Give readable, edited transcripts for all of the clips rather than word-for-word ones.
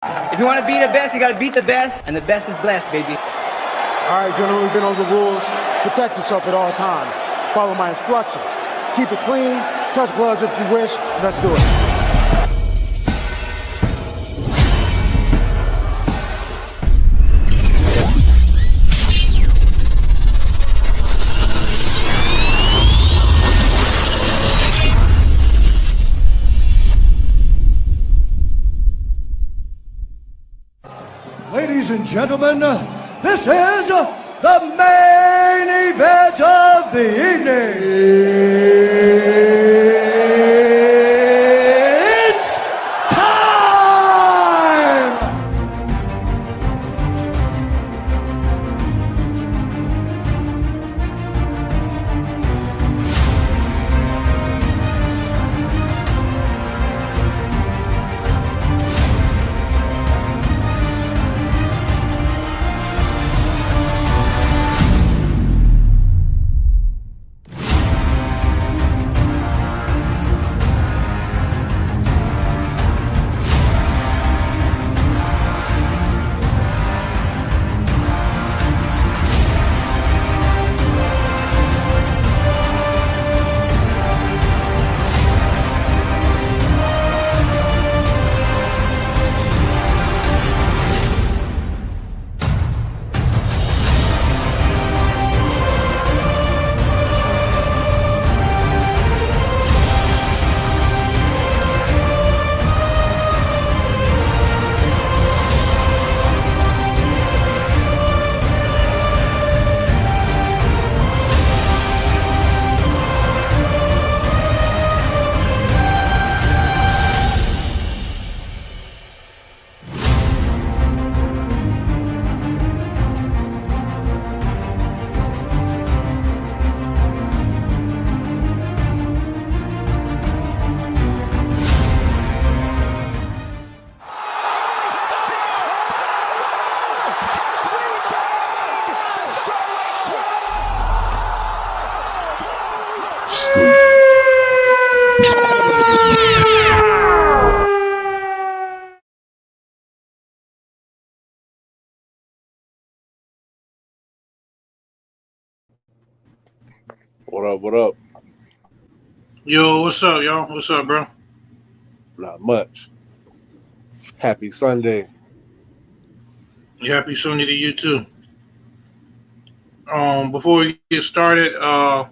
If you want to be the best, you got to beat the best, and the best is blessed, baby. All right, gentlemen, we've been over the rules. Protect yourself at all times. Follow my instructions. Keep it clean. Touch gloves if you wish. Let's do it. Ladies and gentlemen, this is the main event of the evening. It's time! What up, what up? Yo, what's up, y'all? What's up, bro? Not much. Happy Sunday. Happy Sunday to you, too. Before we get started, I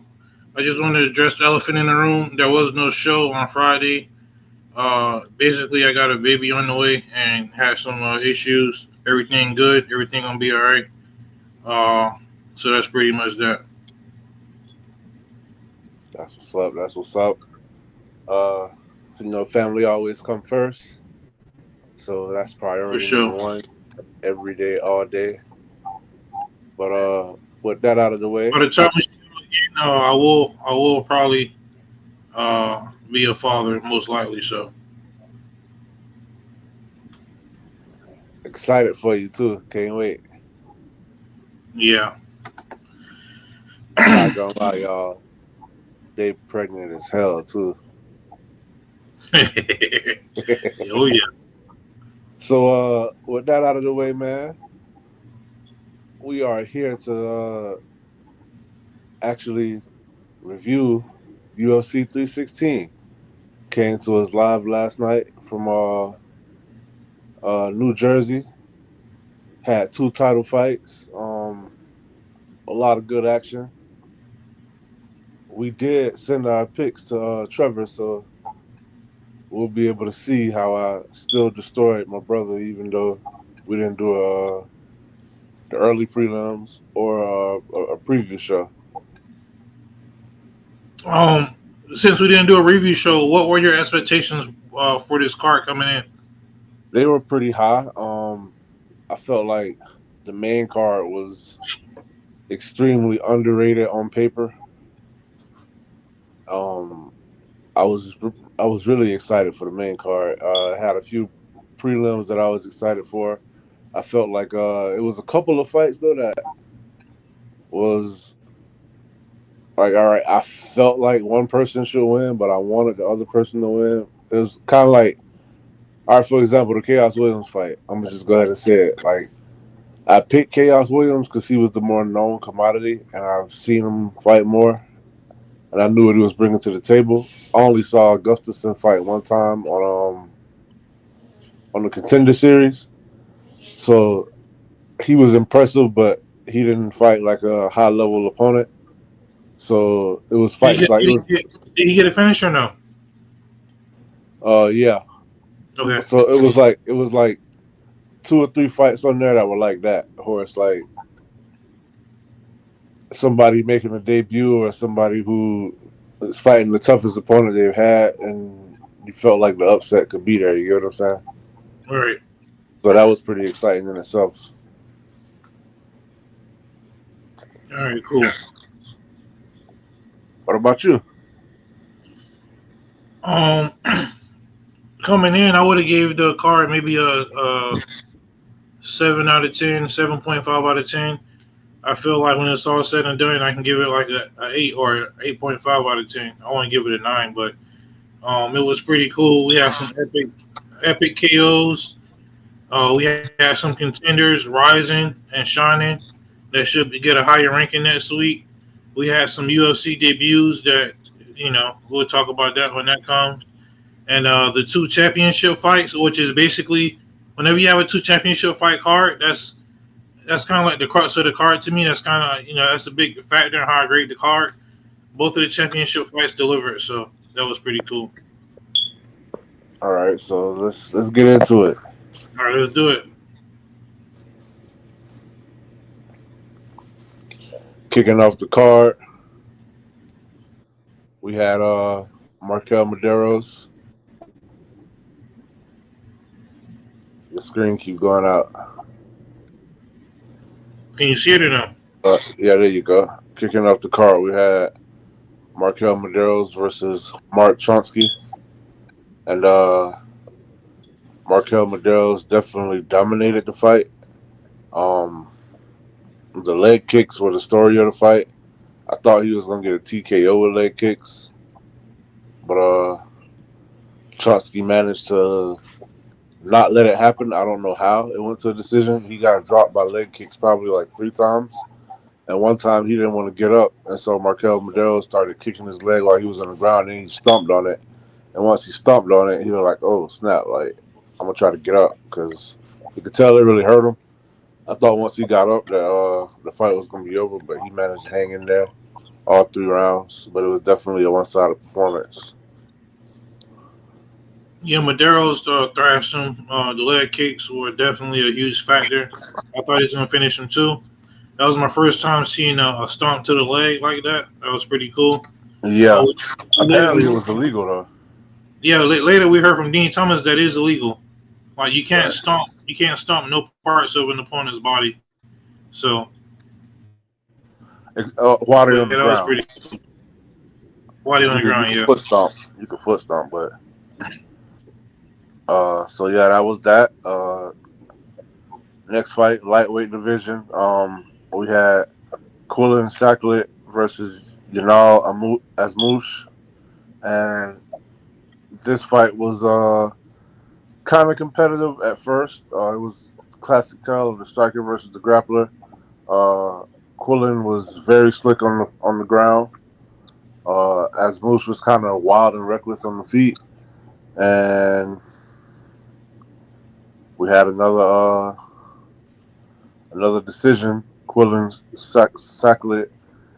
just wanted to address the elephant in the room. There was no show on Friday. Basically, I got a baby on the way and had some issues. Everything good. Everything gonna be all right. So that's pretty much that. That's what's up. That's what's up. Family always come first. So that's priority For sure. number one. Every day, all day. But with that out of the way. By the time we start again, I will probably be a father, most likely. So Excited for you too. Can't wait. yeah. Not gonna lie, y'all. They pregnant as hell too. Oh yeah. So with that out of the way, man, we are here to actually review UFC 316. Came to us live last night from New Jersey. Had 2 title fights. A lot of good action. We did send our picks to Trevor, so we'll be able to see how I still destroyed my brother, even though we didn't do the early prelims or a previous show. Since we didn't do a review show, what were your expectations for this card coming in? They were pretty high. I felt like the main card was extremely underrated on paper. I was really excited for the main card. I had a few prelims that I was excited for. I felt like it was a couple of fights though that was like, all right, I felt like one person should win, but I wanted the other person to win. It was kind of like All right, for example, the Chaos Williams fight. I'm gonna just go ahead and say it. Like, I picked Chaos Williams because he was the more known commodity, and I've seen him fight more, and I knew what he was bringing to the table. I only saw Gustafson fight one time on the Contender Series, so he was impressive, but he didn't fight like a high level opponent. So it was Did he fights get, like did it he was. get, did he get a finish or no? Yeah. Okay. So it was like 2 or 3 fights on there that were like that, where it's like somebody making a debut or somebody who is fighting the toughest opponent they've had, and you felt like the upset could be there. You get what I'm saying? All right. So that was pretty exciting in itself. All right. Cool. What about you? Um, coming in, I would have gave the card maybe a 7 out of 10, 7.5 out of 10. I feel like when it's all said and done, I can give it like a 8 or 8.5 out of 10. I want to give it a 9, but it was pretty cool. We had some epic KOs. We had some contenders rising and shining that should get a higher ranking next week. We had some UFC debuts that, we'll talk about that when that comes. And the 2 championship fights, which is basically whenever you have a 2 championship fight card, that's kind of like the crux of the card to me. That's kind of, that's a big factor in how I grade the card. Both of the championship fights delivered, so that was pretty cool. All right, so let's get into it. All right, let's do it. Kicking off the card, we had Markel Medeiros. The screen keep going out. Can you see it or no? Yeah, there you go. Kicking off the card, we had Markel Medeiros versus Mark Chonsky. And Markel Medeiros definitely dominated the fight. The leg kicks were the story of the fight. I thought he was going to get a TKO with leg kicks. But Chonsky managed to not let it happen. I don't know how it went to a decision. He got dropped by leg kicks probably like 3 times. And one time he didn't want to get up. And so Markel Medeiros started kicking his leg while he was on the ground, and he stomped on it. And once he stomped on it, he was like, oh, snap, like, I'm going to try to get up, because you could tell it really hurt him. I thought once he got up that the fight was going to be over, but he managed to hang in there all 3 rounds. But it was definitely a one-sided performance. Yeah, Medeiros thrashed him. The leg kicks were definitely a huge factor. I thought he was going to finish him too. That was my first time seeing a stomp to the leg like that. That was pretty cool. Yeah. Apparently it was illegal, though. Yeah, later we heard from Dean Thomas that is illegal. Like you can't stomp no parts of an opponent's body. So while they're on the ground. Was pretty cool. While they're on the ground, yeah. Foot stomp. You can foot stomp, but so yeah, that was that. Next fight, lightweight division. We had Quillen Sacklet versus Yanal Azmouche, and this fight was kind of competitive at first. It was classic tale of the striker versus the grappler. Quillen was very slick on the ground. Azmouche was kind of wild and reckless on the feet, and we had another decision. Quillen Sacklet,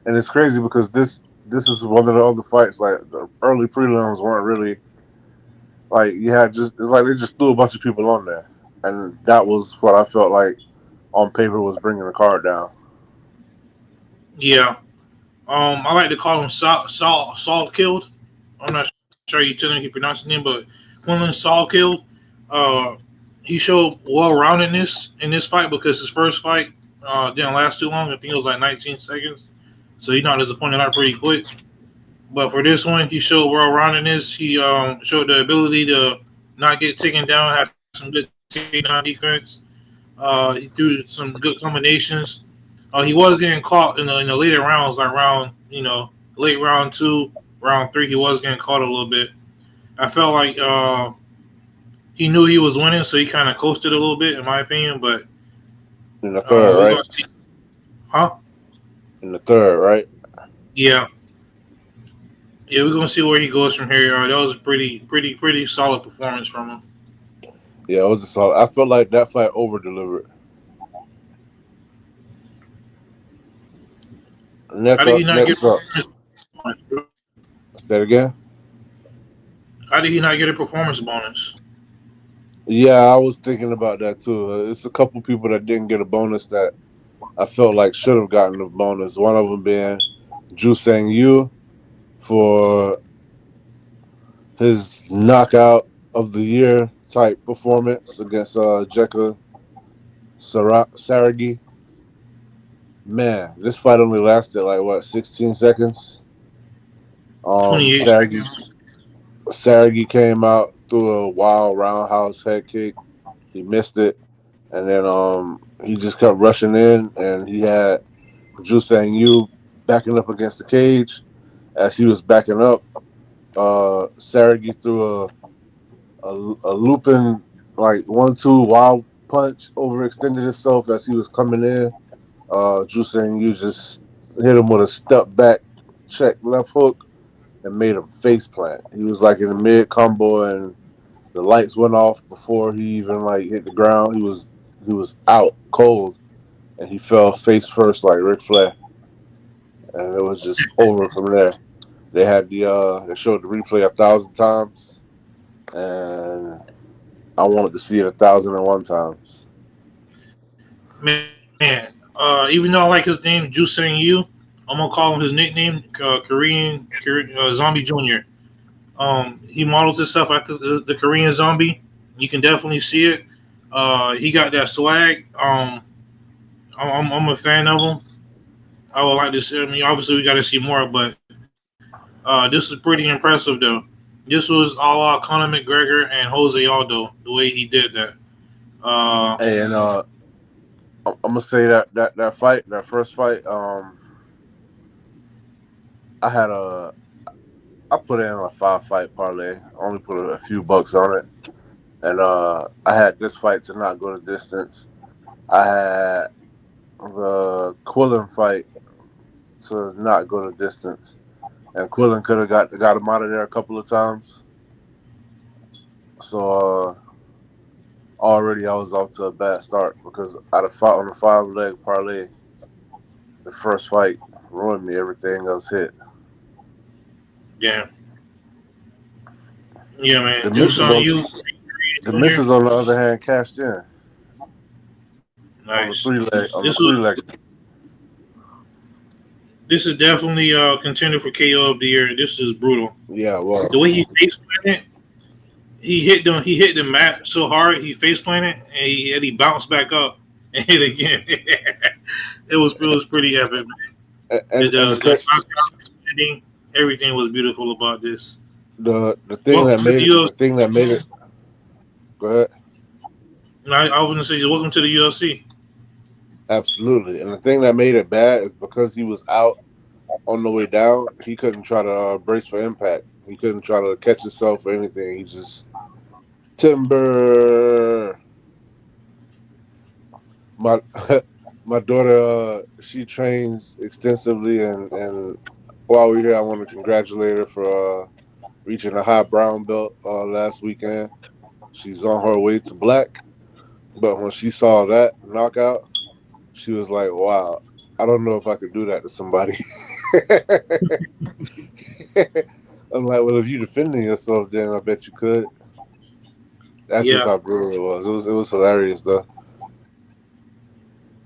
and it's crazy because this is one of the other fights. Like the early prelims weren't really. Like it's like they just threw a bunch of people on there, and that was what I felt like on paper was bringing the card down. Yeah, I like to call him Saul Killed. I'm not sure you telling he pronounced his name, but Quinlan Saul Killed. He showed well-roundedness in this fight because his first fight didn't last too long. I think it was like 19 seconds, so he knocked his opponent out pretty quick. But for this one, he showed well-roundedness. He showed the ability to not get taken down, have some good takedown defense. He threw some good combinations. He was getting caught in the later rounds, like late round 2, round 3. He was getting caught a little bit. I felt like he knew he was winning, so he kind of coasted a little bit, in my opinion. But In the third, we're right? gonna see, huh? In the third, right? Yeah, yeah, we're gonna see where he goes from here. That was a pretty solid performance from him. Yeah, it was a solid. I felt like that fight over delivered. How did he not get? Next up. Say that again. How did he not get a performance bonus? Yeah, I was thinking about that too. It's a couple people that didn't get a bonus that I felt like should have gotten a bonus. One of them being Ju Sang Yu for his knockout of the year type performance against Jekka Saragi. Man, this fight only lasted like what, 16 seconds. 28 seconds. Saragi came out threw a wild roundhouse head kick. He missed it, and then he just kept rushing in, and he had Ju Sang Yu backing up against the cage. As he was backing up, Saragi threw a looping like 1-2 wild punch, overextended himself as he was coming in. Ju Sang Yu just hit him with a step back check left hook and made him face plant. He was like in the mid combo, and the lights went off before he even like hit the ground. He was out cold, and he fell face first like Ric Flair, and it was just over from there. They had they showed the replay 1,000 times, and I wanted to see it 1,001 times. Man, even though I like his name, Ju Sang Yu, I'm gonna call him his nickname, Korean Zombie Junior. He models himself after the Korean Zombie. You can definitely see it. He got that swag. I'm a fan of him. I would like to see. I mean, obviously we got to see more, but this is pretty impressive though. This was a la Conor McGregor and Jose Aldo the way he did that. And I'm gonna say that fight, that first fight, I put in a 5-fight parlay. I only put a few bucks on it, and I had this fight to not go the distance. I had the Quillen fight to not go the distance, and Quillen could have got him out of there a couple of times. So already I was off to a bad start because on the 5-leg parlay, the first fight ruined me. Everything else hit. Yeah, man. The Just on you. The misses, on the other hand, cashed in. Nice. On the three-leg. This is definitely a contender for KO of the year. This is brutal. Yeah, well, the way he face planted, he hit the mat so hard he face planted and he bounced back up and hit again. it was pretty epic, man. Everything was beautiful about this. The thing that made it. Go ahead. I was gonna say, welcome to the UFC. Absolutely, and the thing that made it bad is because he was out on the way down. He couldn't try to brace for impact. He couldn't try to catch himself or anything. He just timber. My daughter, she trains extensively, and while we're here, I want to congratulate her for reaching a high brown belt last weekend. She's on her way to black, but when she saw that knockout, she was like, "Wow, I don't know if I could do that to somebody." I'm like, "Well, if you're defending yourself, then I bet you could." That's just how brutal it was. It was hilarious, though.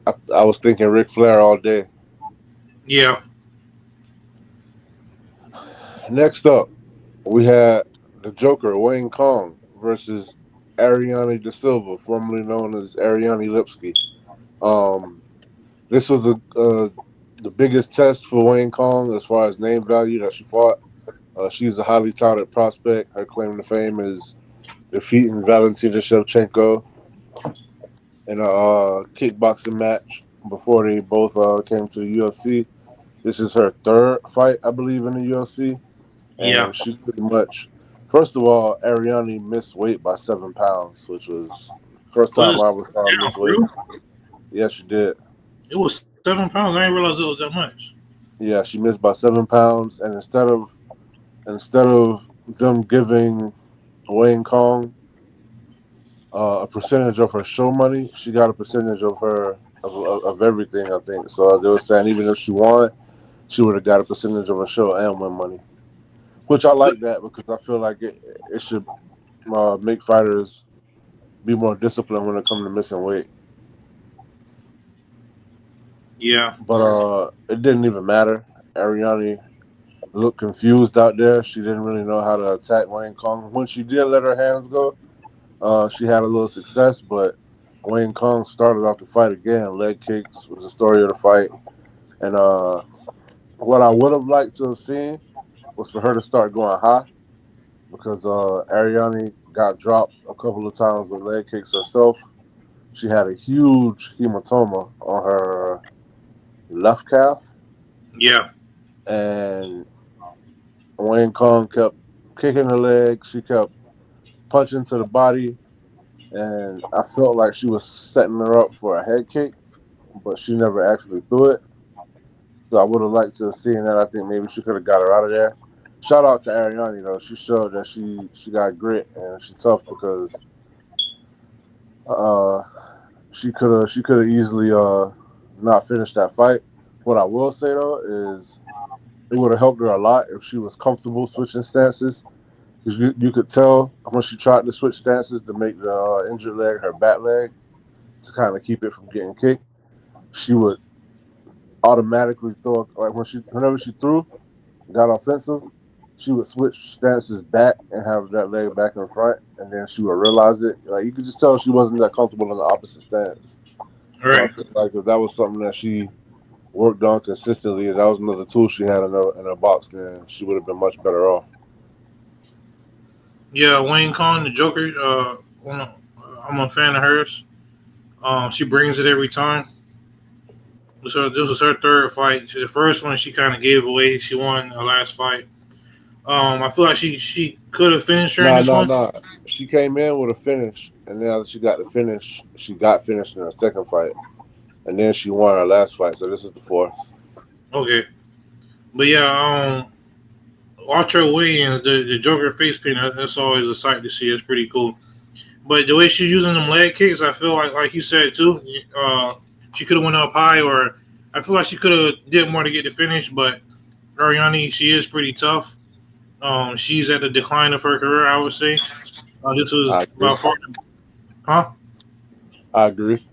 I was thinking Ric Flair all day. Yeah. Next up, we had the Joker, Wayne Kong, versus Ariane De Silva, formerly known as Ariane Lipski. This was the biggest test for Wayne Kong as far as name value that she fought. She's a highly touted prospect. Her claim to fame is defeating Valentina Shevchenko in a kickboxing match before they both came to the UFC. This is her third fight, I believe, in the UFC. And she pretty much, First of all, Ariane missed weight by 7 pounds, which was first time I ever saw her miss weight. Yes, she did. It was 7 pounds. I didn't realize it was that much. Yeah, she missed by 7 pounds, and instead of them giving Wayne Kong a percentage of her show money, she got a percentage of everything, I think. So they were saying even if she won, she would have got a percentage of her show and win money. Which I like that because I feel like it should make fighters be more disciplined when it comes to missing weight. Yeah. But it didn't even matter. Ariane looked confused out there. She didn't really know how to attack Wayne Kong. When she did let her hands go, she had a little success, but Wayne Kong started off the fight again. Leg kicks was the story of the fight. And what I would have liked to have seen was for her to start going high because Ariane got dropped a couple of times with leg kicks herself. She had a huge hematoma on her left calf. Yeah. And Wayne Kong kept kicking her leg. She kept punching to the body. And I felt like she was setting her up for a head kick, but she never actually threw it. So I would have liked to have seen that. I think maybe she could have got her out of there. Shout out to Ariane, though. She showed that she got grit and she's tough because she could have easily not finished that fight. What I will say though is it would have helped her a lot if she was comfortable switching stances. Because you could tell when she tried to switch stances to make the injured leg her bat leg to kind of keep it from getting kicked. She would automatically throw, like whenever she threw, got offensive, she would switch stances back and have that leg back in front, and then she would realize it. Like you could just tell she wasn't that comfortable in the opposite stance. Right. So I feel like if that was something that she worked on consistently, and that was another tool she had in her box, then she would have been much better off. Yeah, Wayne Kong, the Joker. I'm a fan of hers. She brings it every time. This was her third fight. The first one she kind of gave away. She won her last fight. I feel like she could have finished her in this one. No. She came in with a finish, and now that she got the finish, she got finished in her second fight, and then she won her last fight. So this is the fourth. Okay, but yeah, watch her weigh-ins. The Joker face paint. That's always a sight to see. It's pretty cool. But the way she's using them leg kicks, I feel like you said too. She could have went up high, or I feel like she could have did more to get the finish. But Ariane, she is pretty tough. She's at the decline of her career, I would say. This was about far. Huh? I agree.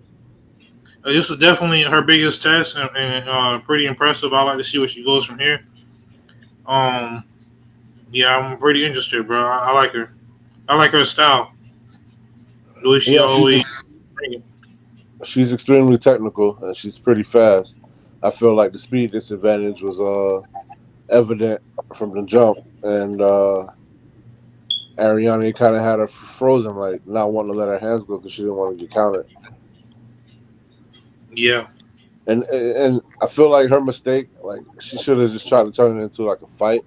This was definitely her biggest test, and pretty impressive. I like to see where she goes from here. Yeah, I'm pretty interested, bro. I like her. I like her style. The way she always. She's extremely technical and she's pretty fast. I feel like the speed disadvantage was evident from the jump, and Ariane kind of had her frozen, like not wanting to let her hands go because she didn't want to get countered. Yeah. And I feel like her mistake, like she should have just tried to turn it into like a fight,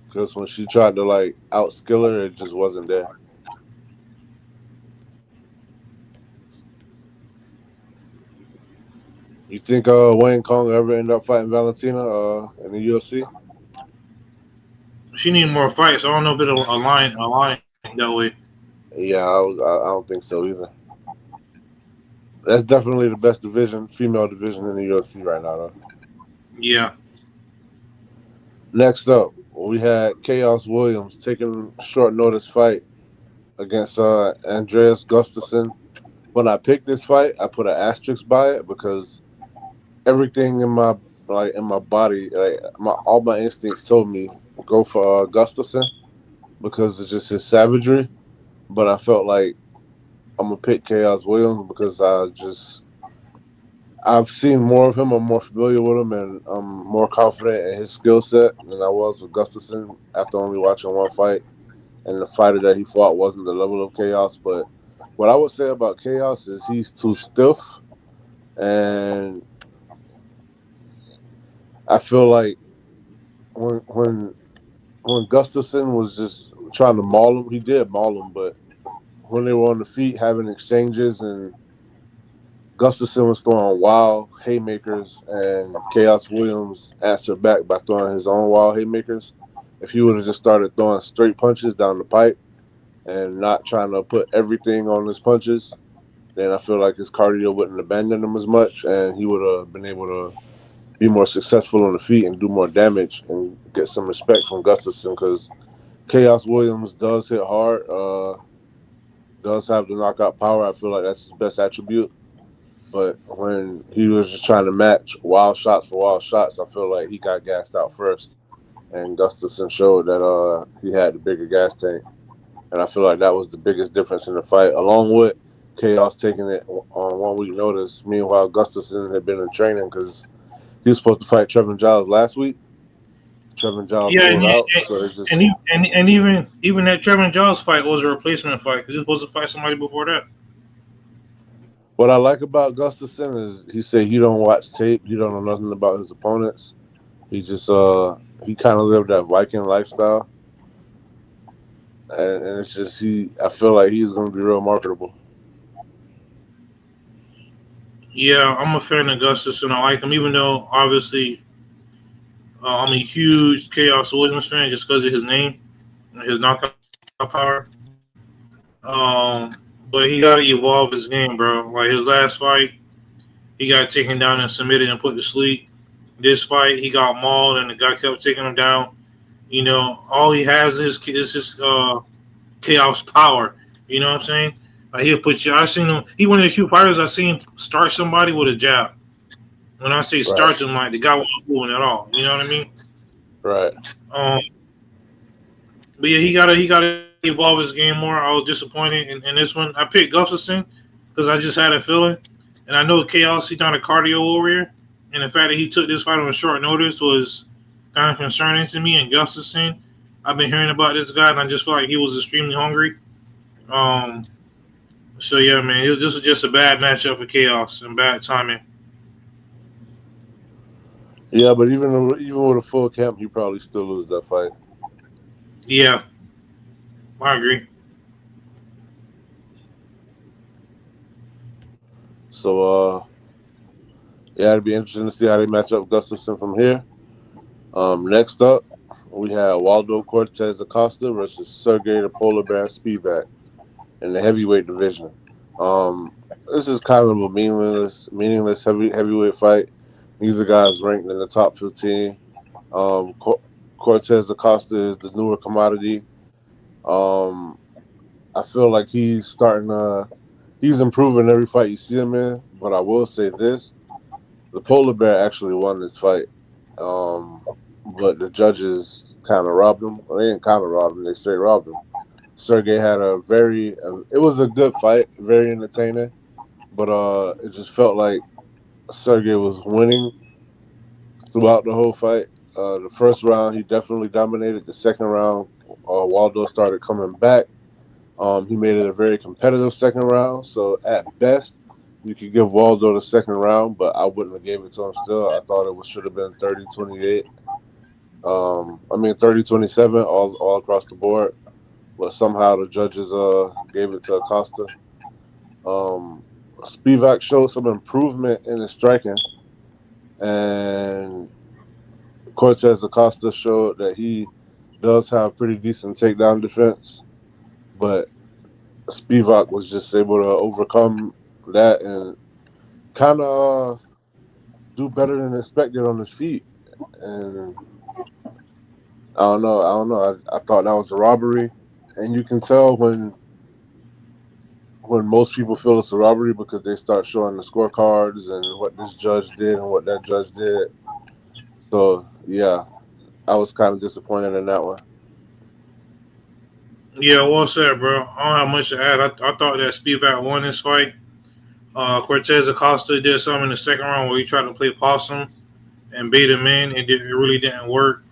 because when she tried to like outskill her, it just wasn't there. You think Wayne Kong will ever end up fighting Valentina in the UFC? She needs more fights. I don't know if it'll align that way. Yeah, I don't think so either. That's definitely the best female division in the UFC right now, though. Yeah. Next up, we had Chaos Williams taking a short notice fight against Andreas Gustafsson. When I picked this fight, I put an asterisk by it because everything in my body, all my instincts told me go for Gustafsson because it's just his savagery. But I felt like I'm gonna pick Chaos Williams because I've seen more of him. I'm more familiar with him, and I'm more confident in his skill set than I was with Gustafsson after only watching one fight. And the fighter that he fought wasn't the level of Chaos. But what I would say about Chaos is he's too stiff, and I feel like when Gustafsson was just trying to maul him. He did maul him, but when they were on the feet having exchanges and Gustafson was throwing wild haymakers and Chaos Williams answered back by throwing his own wild haymakers. If he would have just started throwing straight punches down the pipe and not trying to put everything on his punches, then I feel like his cardio wouldn't abandon him as much, and he would have been able to be more successful on the feet and do more damage and get some respect from Gustafson, because Chaos Williams does hit hard, does have the knockout power. I feel like that's his best attribute. But when he was just trying to match wild shots for wild shots, I feel like he got gassed out first. And Gustafson showed that he had the bigger gas tank. And I feel like that was the biggest difference in the fight, along with Chaos taking it on 1 week notice. Meanwhile, Gustafson had been in training because he was supposed to fight Trevin Giles last week. Trevin Giles pulled out. So it's just... and even that Trevin Giles fight was a replacement fight because he was supposed to fight somebody before that. What I like about Gustafson is he said he don't watch tape. He don't know nothing about his opponents. He just he kind of lived that Viking lifestyle, and it's just I feel like he's going to be real marketable. Yeah, I'm a fan of Gustafson. I like him, even though obviously I'm a huge Chaos Williams fan just because of his name, his knockout power. But he got to evolve his game, bro. Like his last fight, he got taken down and submitted and put to sleep. This fight, he got mauled and the guy kept taking him down. You know, all he has is his chaos power. You know what I'm saying? Like he'll put you. I've seen him. He one of the few fighters I've seen start somebody with a jab. When I say start them, like the guy wasn't moving at all. You know what I mean? Right. But yeah, he gotta evolve his game more. I was disappointed in this one. I picked Gustafson because I just had a feeling, and I know Chaos. He's not a cardio warrior, and the fact that he took this fight on short notice was kind of concerning to me. And Gustafson, I've been hearing about this guy, and I just feel like he was extremely hungry. So yeah, man, this is just a bad matchup for Chaos and bad timing. Yeah, but even with a full camp, he probably still lose that fight. Yeah, I agree. So, yeah, it'd be interesting to see how they match up Gustafson from here. Next up, we have Waldo Cortez Acosta versus Sergey the Polar Bear Spivak in the heavyweight division. This is kind of a meaningless heavyweight fight. These are guys ranked in the top 15. Cortez Acosta is the newer commodity. I feel like he's improving every fight you see him in. But I will say this: the Polar Bear actually won this fight, but the judges kind of robbed him. Well, they didn't kind of rob him; they straight robbed him. Sergey had it was a good fight, very entertaining, but it just felt like Sergey was winning throughout the whole fight. The first round, he definitely dominated. The second round, Waldo started coming back. He made it a very competitive second round. So at best, you could give Waldo the second round, but I wouldn't have gave it to him still. I thought it should have been 30-28. 30-27 all across the board. But somehow the judges gave it to Acosta. Spivak showed some improvement in his striking, and Cortez Acosta showed that he does have pretty decent takedown defense, but Spivak was just able to overcome that and kind of do better than expected on his feet. And I don't know. I thought that was a robbery. And you can tell when most people feel it's a robbery because they start showing the scorecards and what this judge did and what that judge did. So, yeah, I was kind of disappointed in that one. Yeah, well said, bro. I don't have much to add. I thought that Spivak won this fight. Cortez Acosta did something in the second round where he tried to play possum and bait him in. It really didn't work.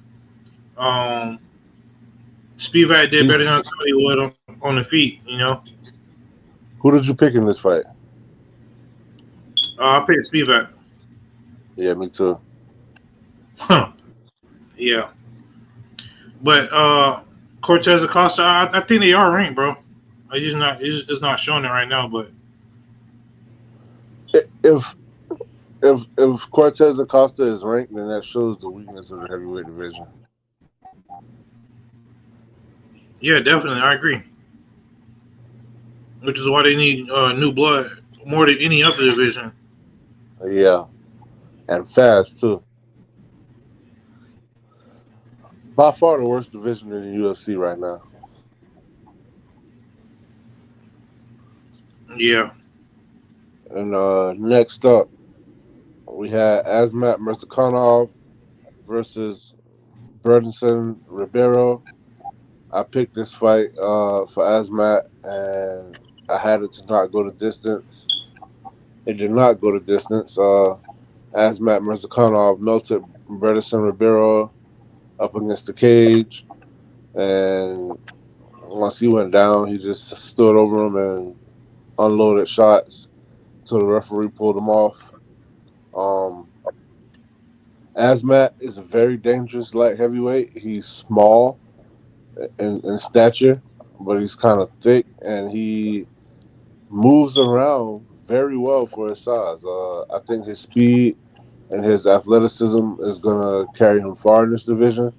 Spivak did better than I thought he would on the feet, you know. Who did you pick in this fight? I picked Spivak. Yeah, me too. Yeah. But Cortez Acosta, I think they are ranked, bro. I just not it's not showing it right now, but If if Cortez Acosta is ranked, then that shows the weakness of the heavyweight division. yeah, definitely, I agree. Which is why they need new blood more than any other division. Yeah, and fast too. By far the worst division in the UFC right now. Yeah. And next up, we had Asmat Murzakanov versus Burdinson Ribeiro. I picked this fight for Asmat, and I had it to not go the distance. It did not go the distance. Asmat Murzakanov melted Burdinson Ribeiro up against the cage, and once he went down, he just stood over him and unloaded shots till the referee pulled him off. Asmat is a very dangerous light heavyweight. He's small in stature, but he's kind of thick, and he moves around very well for his size. I think his speed and his athleticism is going to carry him far in this division.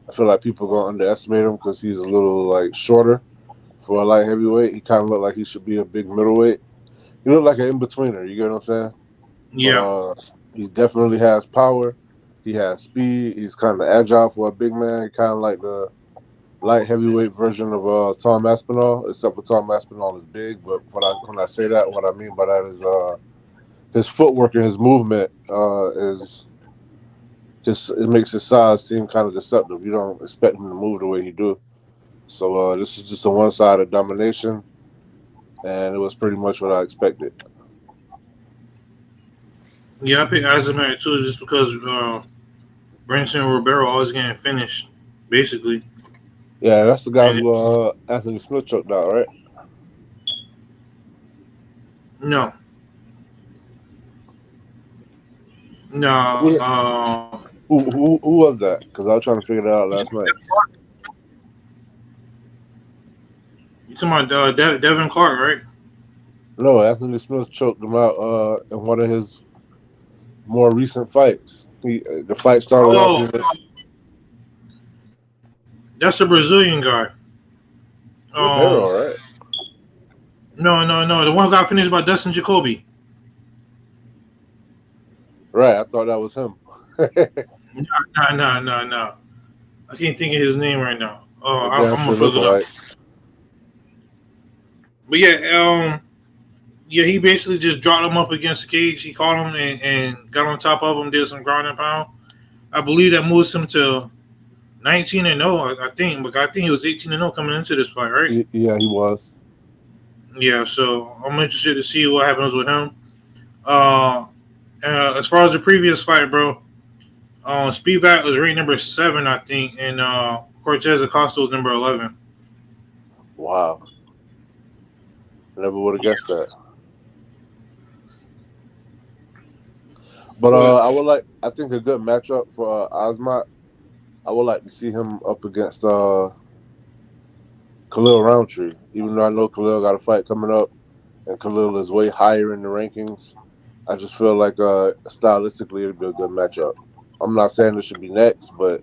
I feel like people are going to underestimate him because he's a little like shorter for a light heavyweight. He kind of look like he should be a big middleweight. He look like an in-betweener, you get what I'm saying? Yeah. But, he definitely has power. He has speed. He's kind of agile for a big man. He kind of like the light heavyweight version of Tom Aspinall, except for Tom Aspinall is big. But when I say that, what I mean by that is his footwork and his movement is just it makes his size seem kind of deceptive. You don't expect him to move the way he do. So this is just a one-sided domination, and it was pretty much what I expected. Yeah, I picked Azamat too, just because Branson Ribeiro always getting finished, basically. Yeah, that's the guy who Anthony Smith choked out, right? No. Who was that? Because I was trying to figure that out last night. You talking about Devin Clark, right? No, Anthony Smith choked him out in one of his more recent fights. The fight started off with... That's the Brazilian guy. Ribeiro, right? No. The one who got finished by Dustin Jacoby. Right, I thought that was him. No. I can't think of his name right now. I'm gonna put it up. But yeah, he basically just dropped him up against the cage. He caught him and got on top of him, did some ground and pound. I believe that moves him to 19-0, I think. But I think he was 18-0 coming into this fight, right? Yeah, he was. Yeah, so I'm interested to see what happens with him. As far as the previous fight, bro, Spivak was ranked number 7, I think, and Cortez Acosta was number 11. Wow. Never would have guessed that. But I think a good matchup for Asmat, I would like to see him up against Khalil Roundtree. Even though I know Khalil got a fight coming up, and Khalil is way higher in the rankings, I just feel like stylistically it'd be a good matchup. I'm not saying it should be next, but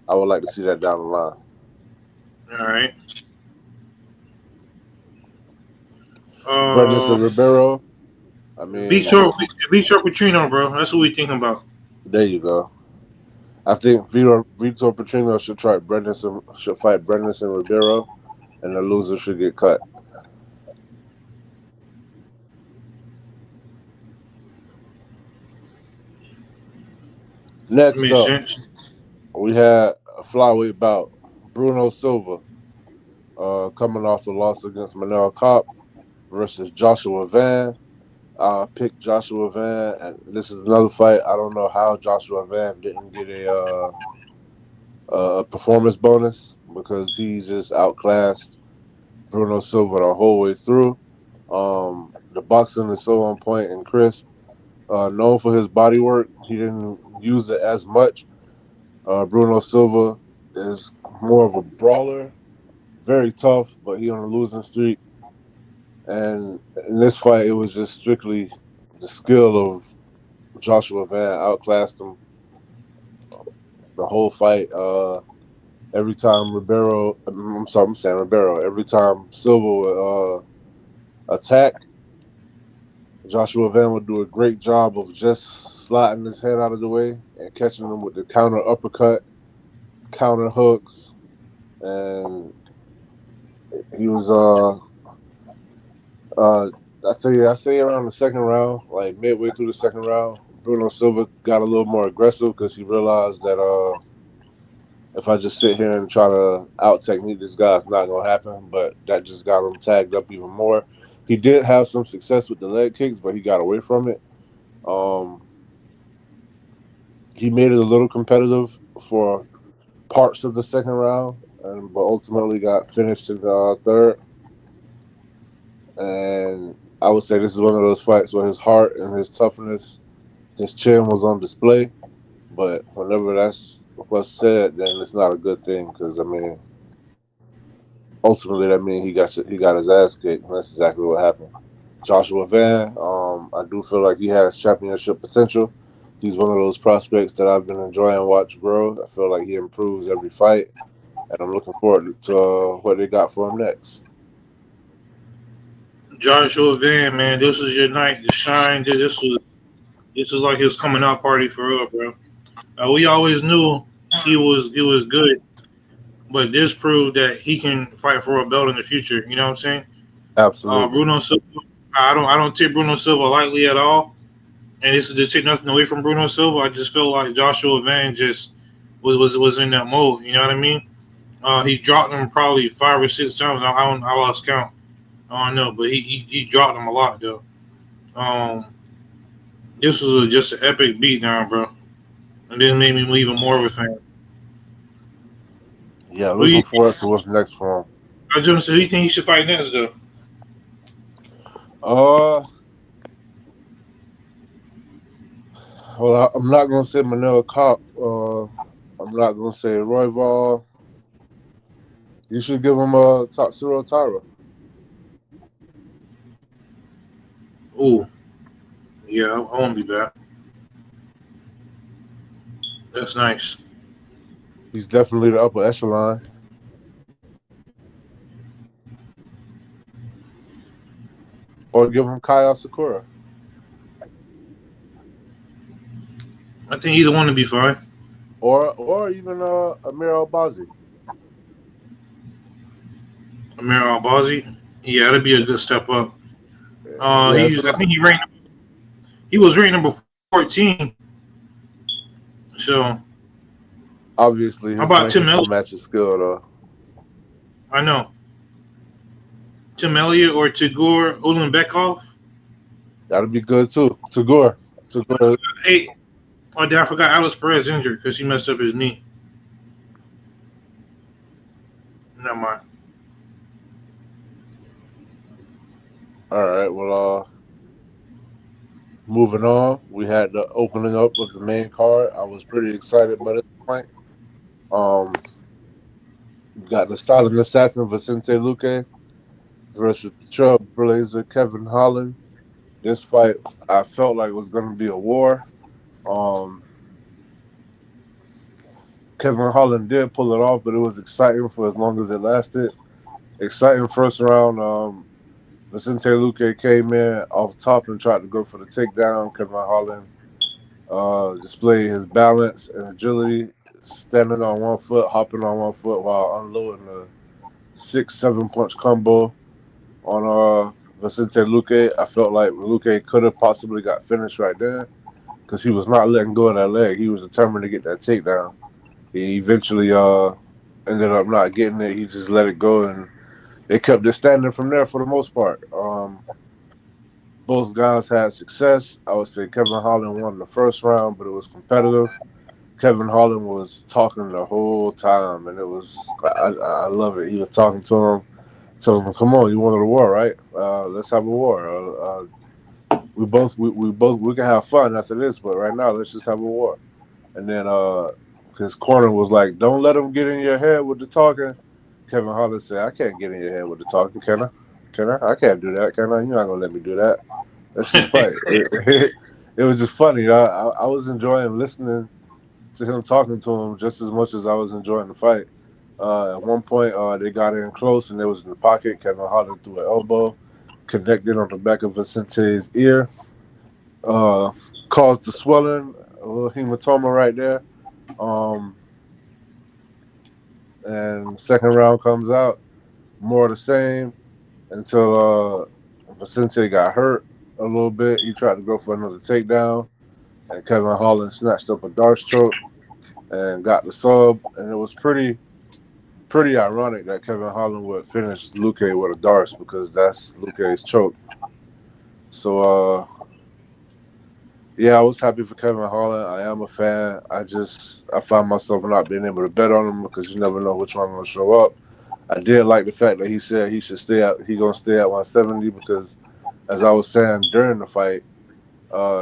I would like to see that down the line. All right. Burdinson Ribeiro. I mean, Vitor Petrino, bro. That's what we thinking about. There you go. I think Vitor Petrino should fight Burdinson Ribeiro, and the loser should get cut. Next up, we had a flyweight bout. Bruno Silva coming off the loss against Manel Kape versus Joshua Van. I picked Joshua Van, and this is another fight. I don't know how Joshua Van didn't get a performance bonus because he just outclassed Bruno Silva the whole way through. The boxing is so on point and crisp. Known for his body work, he didn't use it as much. Bruno Silva is more of a brawler very tough, but he on a losing streak. And in this fight, it was just strictly the skill of Joshua Van outclassed him the whole fight. Every time I'm saying Ribeiro. Every time Silva would attack, Joshua Van would do a great job of just sliding his head out of the way and catching him with the counter uppercut, counter hooks, and he was I say around the second round, like midway through the second round, Bruno Silva got a little more aggressive because he realized that if I just sit here and try to out technique this guy, it's not gonna happen. But that just got him tagged up even more. He did have some success with the leg kicks, but he got away from it. He made it a little competitive for parts of the second round, but ultimately got finished in the third. And I would say this is one of those fights where his heart and his toughness, his chin was on display. But whenever that's what's said, then it's not a good thing because I mean, ultimately that means he got his ass kicked. And that's exactly what happened. Joshua Van, I do feel like he has championship potential. He's one of those prospects that I've been enjoying watch grow. I feel like he improves every fight, and I'm looking forward to what they got for him next. Joshua Van, man, this was your night to shine. This was like his coming out party for real, bro. We always knew he was good, but this proved that he can fight for a belt in the future. You know what I'm saying? Absolutely. Bruno Silva, I don't take Bruno Silva lightly at all. And this is to take nothing away from Bruno Silva. I just feel like Joshua Van just was in that mode. You know what I mean? He dropped him probably 5 or 6 times. I lost count. I don't know, but he dropped him a lot though. This was just an epic beatdown, bro. And this made me even more of a fan. Yeah, looking forward to what's next for him. I just said, who do you think he should fight next though? Well, I'm not gonna say Manel Cop. I'm not gonna say Royval. You should give him a Tatsuro Taira. Ooh, yeah, I won't be back. That's nice. He's definitely the upper echelon. Or give him Kyle Sakura. I think either one would be fine. Or even Amir Albazi. Amir Albazi? Yeah, that'd be a good step up. I think he was ranked number 14. So obviously how about Tim Elliott? Match his skill though. I know. Tim Elliott or Tagore Ulanbekov? That'd be good too. Tagore. Hey, I forgot Alex Perez injured because he messed up his knee. Never mind. All right, well, moving on. We had the opening up of the main card. I was pretty excited by this point. We got the Stalin Assassin Vicente Luque versus the Trailblazer Kevin Holland. This fight, I felt like was going to be a war. Kevin Holland did pull it off, but it was exciting for as long as it lasted. Exciting first round. Vicente Luque came in off top and tried to go for the takedown. Kevin Holland displayed his balance and agility, standing on one foot, hopping on one foot while unloading a 6-7 punch combo on Vicente Luque. I felt like Luque could have possibly got finished right there because he was not letting go of that leg. He was determined to get that takedown. He eventually ended up not getting it. He just let it go, and they kept it standing from there for the most part. Both guys had success. I would say Kevin Holland won the first round, but it was competitive. Kevin Holland was talking the whole time, and it was I love it. He was talking to him, telling him, "Come on, you wanted a war, right? Let's have a war. We can have fun after this, but right now let's just have a war." And then his corner was like, "Don't let him get in your head with the talking." Kevin Holland said, "I can't get in your head with the talking, can I? Can I? I can't do that, can I? You're not gonna let me do that. Let's just fight." It was just funny. I was enjoying listening to him talking to him just as much as I was enjoying the fight. At one point, they got in close and it was in the pocket. Kevin Holland threw an elbow, connected on the back of Vicente's ear, uh, caused the swelling, a little hematoma right there. Um, and second round comes out, more of the same until Vicente got hurt a little bit. He tried to go for another takedown, and Kevin Holland snatched up a Darce choke and got the sub. And it was pretty ironic that Kevin Holland would finish Luque with a Darce because that's Luque's choke. So yeah, I was happy for Kevin Holland. I am a fan. I find myself not being able to bet on him because you never know which one's gonna show up. I did like the fact that he said he gonna stay at 170 because, as I was saying during the fight,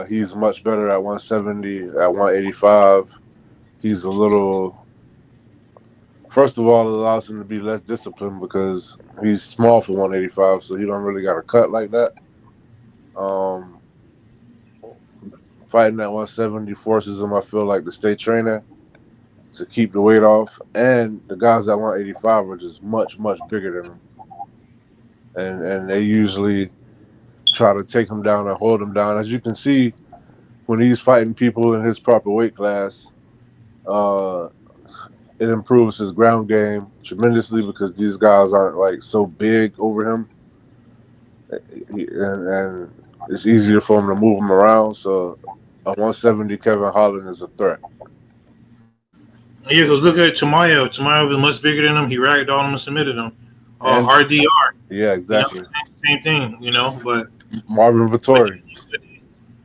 he's much better at 170. At 185, he's a little. First of all, it allows him to be less disciplined because he's small for 185, so he don't really got a cut like that. Fighting at 170 forces him, I feel like, to stay training, to keep the weight off, and the guys at 185 are just much, much bigger than him. And they usually try to take him down and hold him down. As you can see, when he's fighting people in his proper weight class, it improves his ground game tremendously because these guys aren't like so big over him, and it's easier for him to move him around. So at 170, Kevin Holland is a threat. Yeah, because look at Chimaev. Chimaev is much bigger than him. He ragdolled him and submitted him. RDR. Yeah, exactly. Same thing, but Marvin Vittori.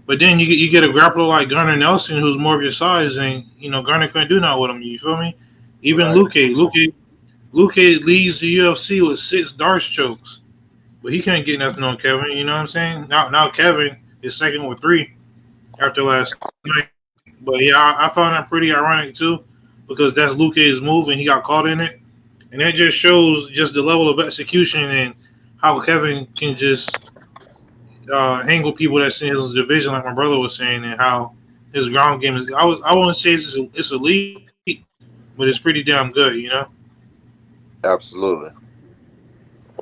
But then you get a grappler like Gunnar Nelson, who's more of your size, and Gunnar couldn't do nothing with him. You feel me? Even right. Luque leads the UFC with 6 Darce chokes, but he couldn't get nothing on Kevin. You know what I'm saying? Now Kevin is second with 3 after last night. But yeah, I found that pretty ironic too, because that's Luque's move and he got caught in it, and that just shows just the level of execution and how Kevin can just hang with people that's in his division, like my brother was saying, and how his ground game is. I wouldn't say it's elite, but it's pretty damn good, Absolutely.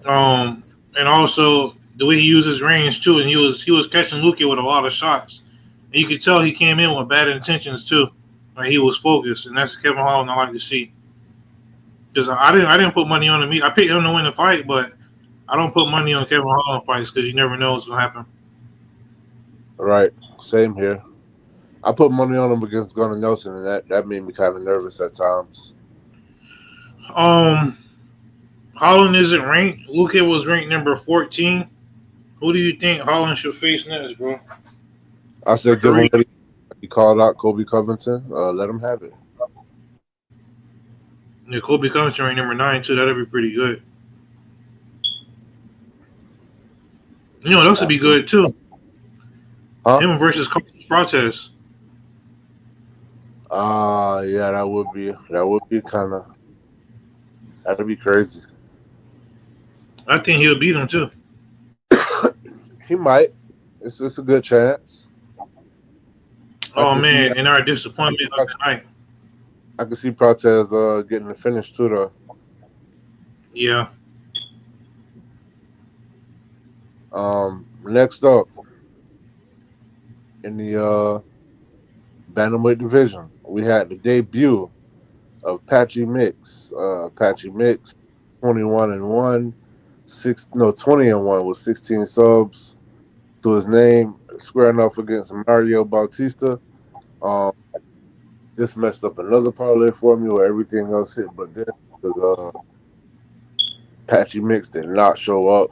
And also the way he uses range too, and he was catching Luque with a lot of shots, and you could tell he came in with bad intentions too. Like he was focused, and that's Kevin Holland I like to see. Because I didn't put money on him. I picked him to win the fight, but I don't put money on Kevin Holland fights because you never know what's gonna happen. Right, same here. I put money on him against Gunnar Nelson, and that made me kind of nervous at times. Holland isn't ranked. Luque was ranked number 14. Who do you think Holland should face next, bro? I said give him. He called out Kobe Covington. Let him have it. Yeah, Kobe Covington ranked number 9 too. That'd be pretty good. Those would be good too. Huh? Him versus Carlos Prates. Yeah, that would be kind of. That'd be crazy. I think he'll beat him too. He might. It's a good chance. Oh man, and our disappointment of the night. I can see Prates getting the finish too, though. Yeah. Next up in the bantamweight division, we had the debut of Patchy Mix. Patchy Mix, 21-1, 20-1 with 16 subs to his name, squaring off against Mario Bautista. This messed up another parlay for me where everything else hit but this because Patchy Mix did not show up.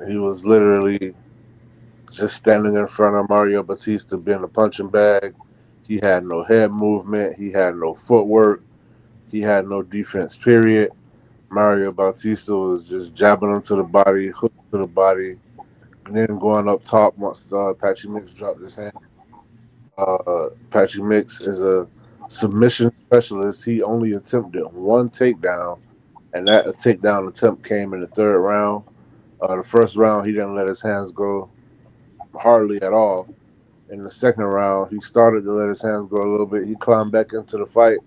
He was literally just standing in front of Mario Bautista being a punching bag. He had no head movement. He had no footwork. He had no defense, period. Mario Bautista was just jabbing him to the body, hook to the body, and then going up top once Patchy Mix dropped his hand. Patchy Mix is a submission specialist. He only attempted 1 takedown and that takedown attempt came in the third round. The first round, he didn't let his hands go hardly at all. In the second round, he started to let his hands go a little bit. He climbed back into the fight.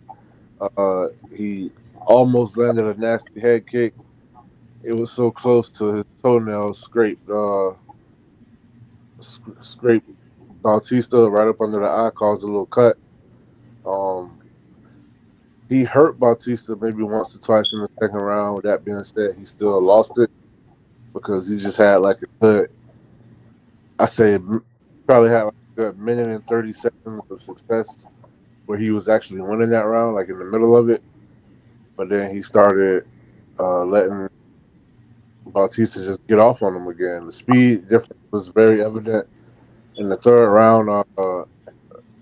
He almost landed a nasty head kick. It was so close to his toenail scraped Bautista right up under the eye, caused a little cut. He hurt Bautista maybe once or twice in the second round. With that being said, he still lost it because he just had like a good, I say, probably had like a good minute and 30 seconds of success where he was actually winning that round, like in the middle of it. But then he started letting Bautista just get off on him again. The speed difference was very evident. In the third round,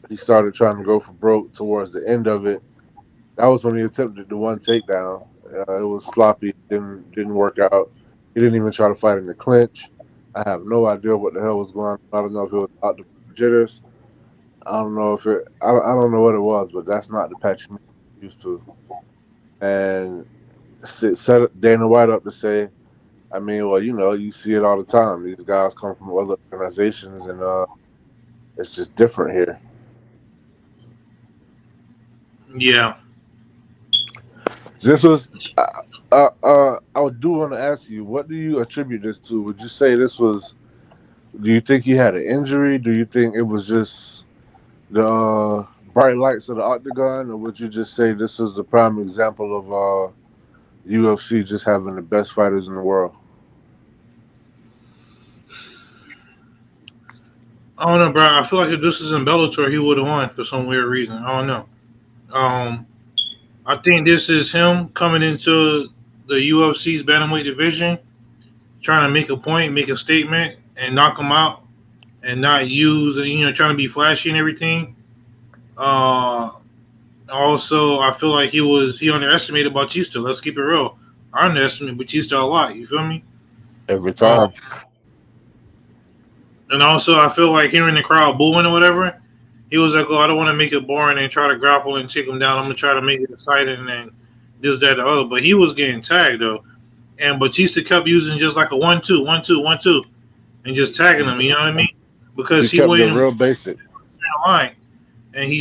he started trying to go for broke towards the end of it. That was when he attempted the one takedown. It was sloppy. Didn't work out. He didn't even try to fight in the clinch. I have no idea what the hell was going on. I don't know if it was out the jitters. I don't know if it. I don't know what it was, but that's not the Patrick used to. And set Dana White up to say, I mean, well, you see it all the time. These guys come from other organizations, and it's just different here. Yeah. This was. I do want to ask you, what do you attribute this to? Would you say this was? Do you think he had an injury? Do you think it was just the bright lights of the octagon, or would you just say this is a prime example of UFC just having the best fighters in the world? I don't know, bro. I feel like if this is in Bellator, he would have won for some weird reason. I don't know. I think this is him coming into the UFC's bantamweight division, trying to make a point, make a statement, and knock him out, and not use, trying to be flashy and everything. Also, I feel like he underestimated Bautista. Let's keep it real. I underestimate Bautista a lot. You feel me? Every time. And also, I feel like hearing the crowd booing or whatever, he was like, "Oh, I don't want to make it boring and try to grapple and take him down. I'm gonna try to make it exciting and this, that, the other." But he was getting tagged though, and Batista kept using just like a 1-2, 1-2, 1-2, and just tagging him. You know what I mean? Because he kept waited real basic line, and he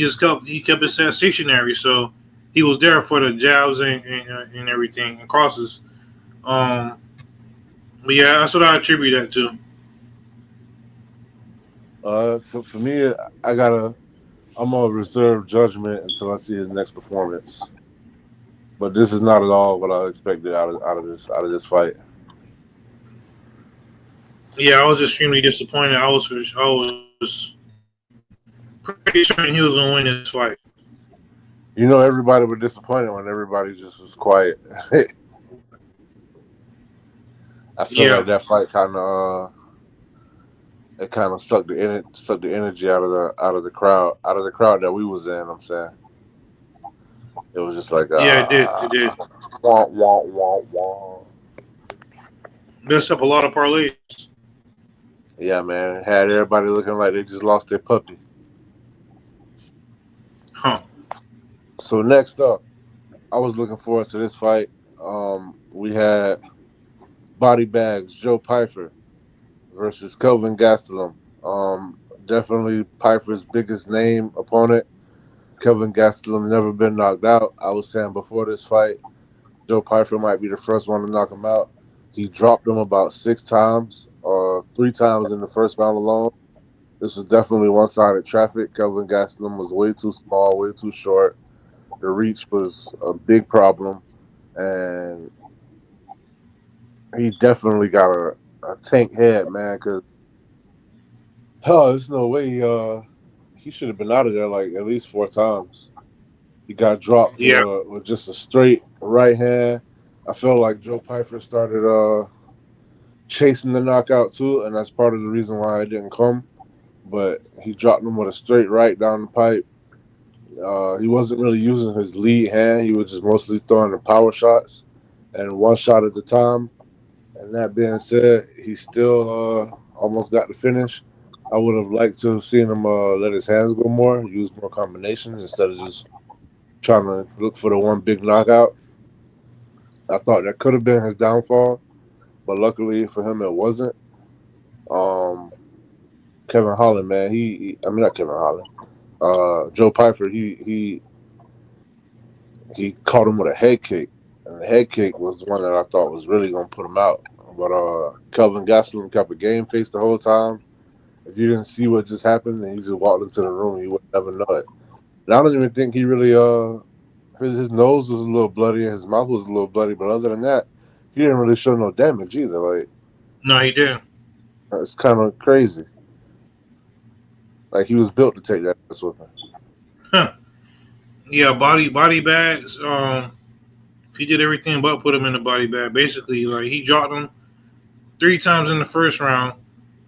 kept his set stationary. So he was there for the jabs and everything and crosses. But yeah, that's what I attribute that to. For me, I'm on reserve judgment until I see his next performance. But this is not at all what I expected out of this fight. Yeah, I was extremely disappointed. I was pretty sure he was gonna win this fight. Everybody was disappointed when everybody just was quiet. I feel like that fight kind of sucked the energy out of the crowd that we was in. I'm saying it was just like yeah, it did. Wah, wah, wah, wah. Messed up a lot of parlays. Yeah, man, had everybody looking like they just lost their puppy. Huh. So next up, I was looking forward to this fight. We had Body Bags Joe Pyfer versus Kelvin Gastelum. Definitely Piper's biggest name opponent. Kelvin Gastelum never been knocked out. I was saying before this fight, Joe Pyfer might be the first one to knock him out. He dropped him about 6 times, 3 times in the first round alone. This was definitely one-sided traffic. Kelvin Gastelum was way too small, way too short. The reach was a big problem, and he definitely got a tank head, man, because there's no way he should have been out of there like at least 4 times. He got dropped with just a straight right hand. I felt like Joe Pyfer started chasing the knockout too, and that's part of the reason why it didn't come. But he dropped him with a straight right down the pipe. He wasn't really using his lead hand. He was just mostly throwing the power shots and one shot at the time. And that being said, he still almost got the finish. I would have liked to have seen him let his hands go more, use more combinations instead of just trying to look for the one big knockout. I thought that could have been his downfall, but luckily for him, it wasn't. Um, Kevin Holland, man, I mean not Kevin Holland. Joe Piper, he caught him with a head kick, and the head kick was the one that I thought was really gonna put him out. But Kelvin Gastelum kept a game face the whole time. If you didn't see what just happened and you just walked into the room, you would never know it. And I don't even think he really his nose was a little bloody and his mouth was a little bloody, but other than that, he didn't really show no damage either. Like, No, he didn't. it's kind of crazy. Like, he was built to take that ass whipping. Huh. Yeah, body bags. He did everything but put him in the body bag. Basically, like he dropped him 3 times in the first round,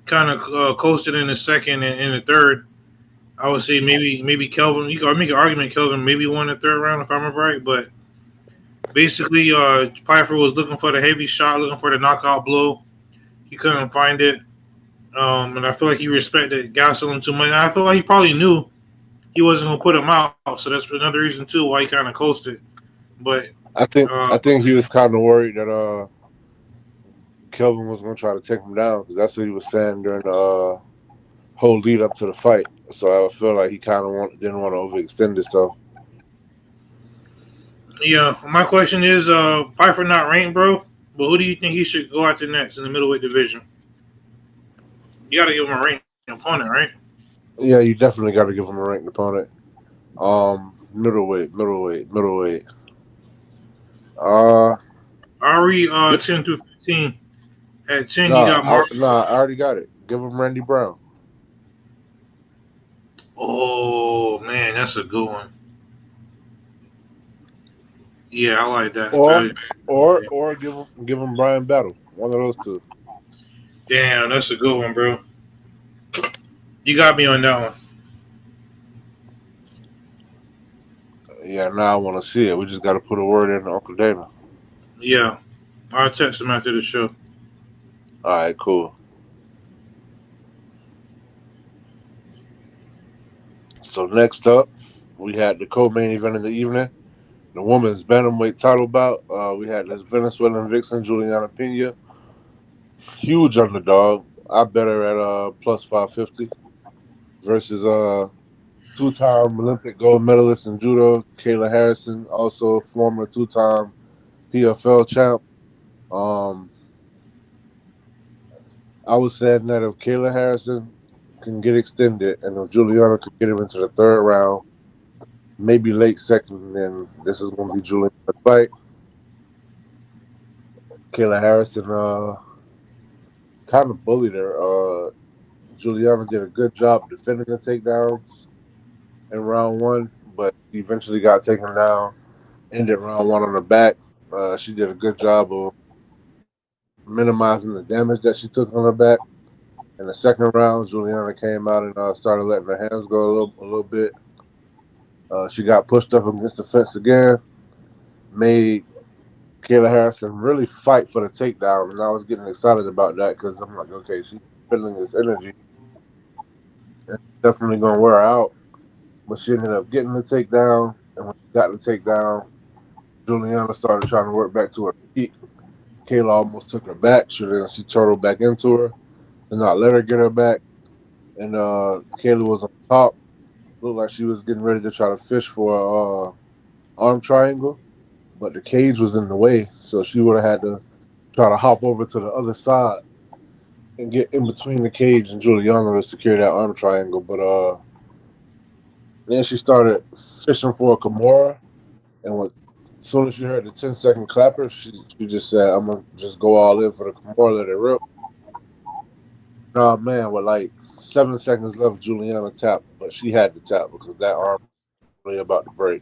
kind of coasted in the second and in the third. I would say maybe Kelvin. You can make an argument Kelvin maybe won the third round if I remember right, but basically, Pfeiffer was looking for the heavy shot, looking for the knockout blow. He couldn't find it, and I feel like he respected Gastelum too much. And I feel like he probably knew he wasn't gonna put him out, so that's another reason too why he kind of coasted. But I think he was kind of worried that Kelvin was gonna try to take him down because that's what he was saying during the whole lead up to the fight. So I feel like he kind of didn't want to overextend himself. yeah, my question is, Pfeiffer not ranked, bro. But who do you think he should go after next in the middleweight division? You got to give him a ranked opponent, right? Yeah, you definitely got to give him a ranked opponent. Middleweight. Ari 10 through 15. At 10, Nah, you got Mark. I already got it. Give him Randy Brown. Oh man, that's a good one. Yeah, I like that. Or give him Brian Battle. One of those two. Damn, that's a good one, bro. You got me on that one. Yeah, now I want to see it. We just got to put a word in to Uncle Dana. Yeah, I'll text him after the show. All right, cool. So next up, we had the co-main event of the evening, the women's bantamweight title bout. We had this Venezuelan vixen Juliana Pena, huge underdog. I bet her at plus 550 versus two-time Olympic gold medalist in judo Kayla Harrison, also former two-time PFL champ. I was saying that if Kayla Harrison can get extended and if Juliana could get him into the third round, maybe late second, then this is going to be Juliana's fight. Kayla Harrison kind of bullied her. Juliana did a good job defending the takedowns in round 1, but eventually got taken down. Ended round 1 on her back. She did a good job of minimizing the damage that she took on her back. In the second round, Juliana came out and started letting her hands go a little bit. She got pushed up against the fence again, made Kayla Harrison really fight for the takedown, and I was getting excited about that because I'm like, okay, she's feeling this energy. It's definitely going to wear her out. But she ended up getting the takedown, and when she got the takedown, Juliana started trying to work back to her feet. Kayla almost took her back. She turtled back into her to not let her get her back. And Kayla was on top. Looked like she was getting ready to try to fish for arm triangle, but the cage was in the way, so she would have had to try to hop over to the other side and get in between the cage and Juliana to secure that arm triangle. But then she started fishing for a Kimura, and as soon as she heard the 10-second clapper, she just said, I'm going to just go all in for the Kimura, let it rip. Nah, man, with like 7 seconds left, Juliana tapped, but she had to tap because that arm was really about to break.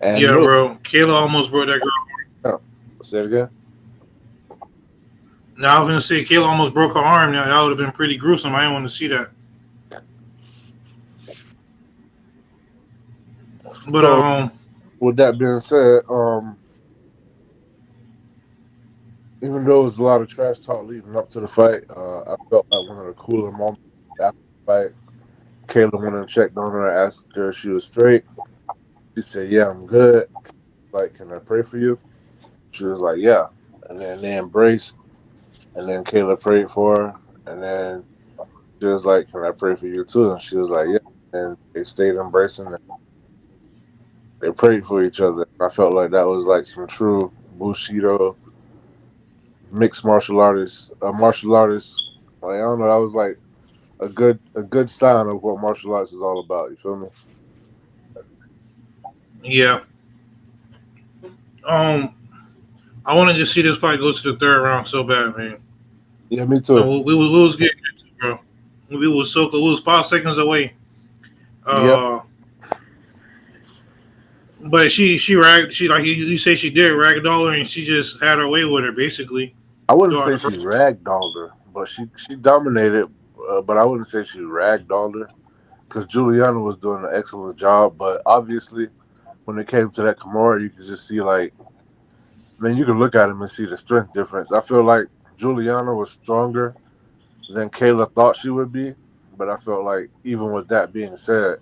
And yeah, bro. Kayla almost broke that girl. Say it again? Now, I was going to say Kayla almost broke her arm. Now, that would have been pretty gruesome. I didn't want to see that. But, so, with that being said, even though it was a lot of trash talk leading up to the fight, I felt like one of the cooler moments after the fight. Kayla went and checked on her, asked her if she was straight. She said, "Yeah, I'm good. Like, can I pray for you?" She was like, "Yeah." And then they embraced, and then Kayla prayed for her, and then she was like, "Can I pray for you too?" And she was like, "Yeah." And they stayed embracing, and they prayed for each other. I felt like that was like some true Bushido mixed martial artists. Like, I don't know, that was like a good sign of what martial arts is all about. You feel me? Yeah. I wanted to see this fight go to the third round so bad, man. Yeah, me No, too. we was getting it, bro. We was so close. We was 5 seconds away. Yep. Uh, but she ragged. She like you say she did ragdoll her, and she just had her way with her basically I wouldn't throughout say the she first. ragdolled her, but she dominated. But I wouldn't say she ragdolled her because Juliana was doing an excellent job. But obviously, when it came to that Kimura, you could just see like, man, you could look at him and see the strength difference. I feel like Juliana was stronger than Kayla thought she would be, but I felt like even with that being said,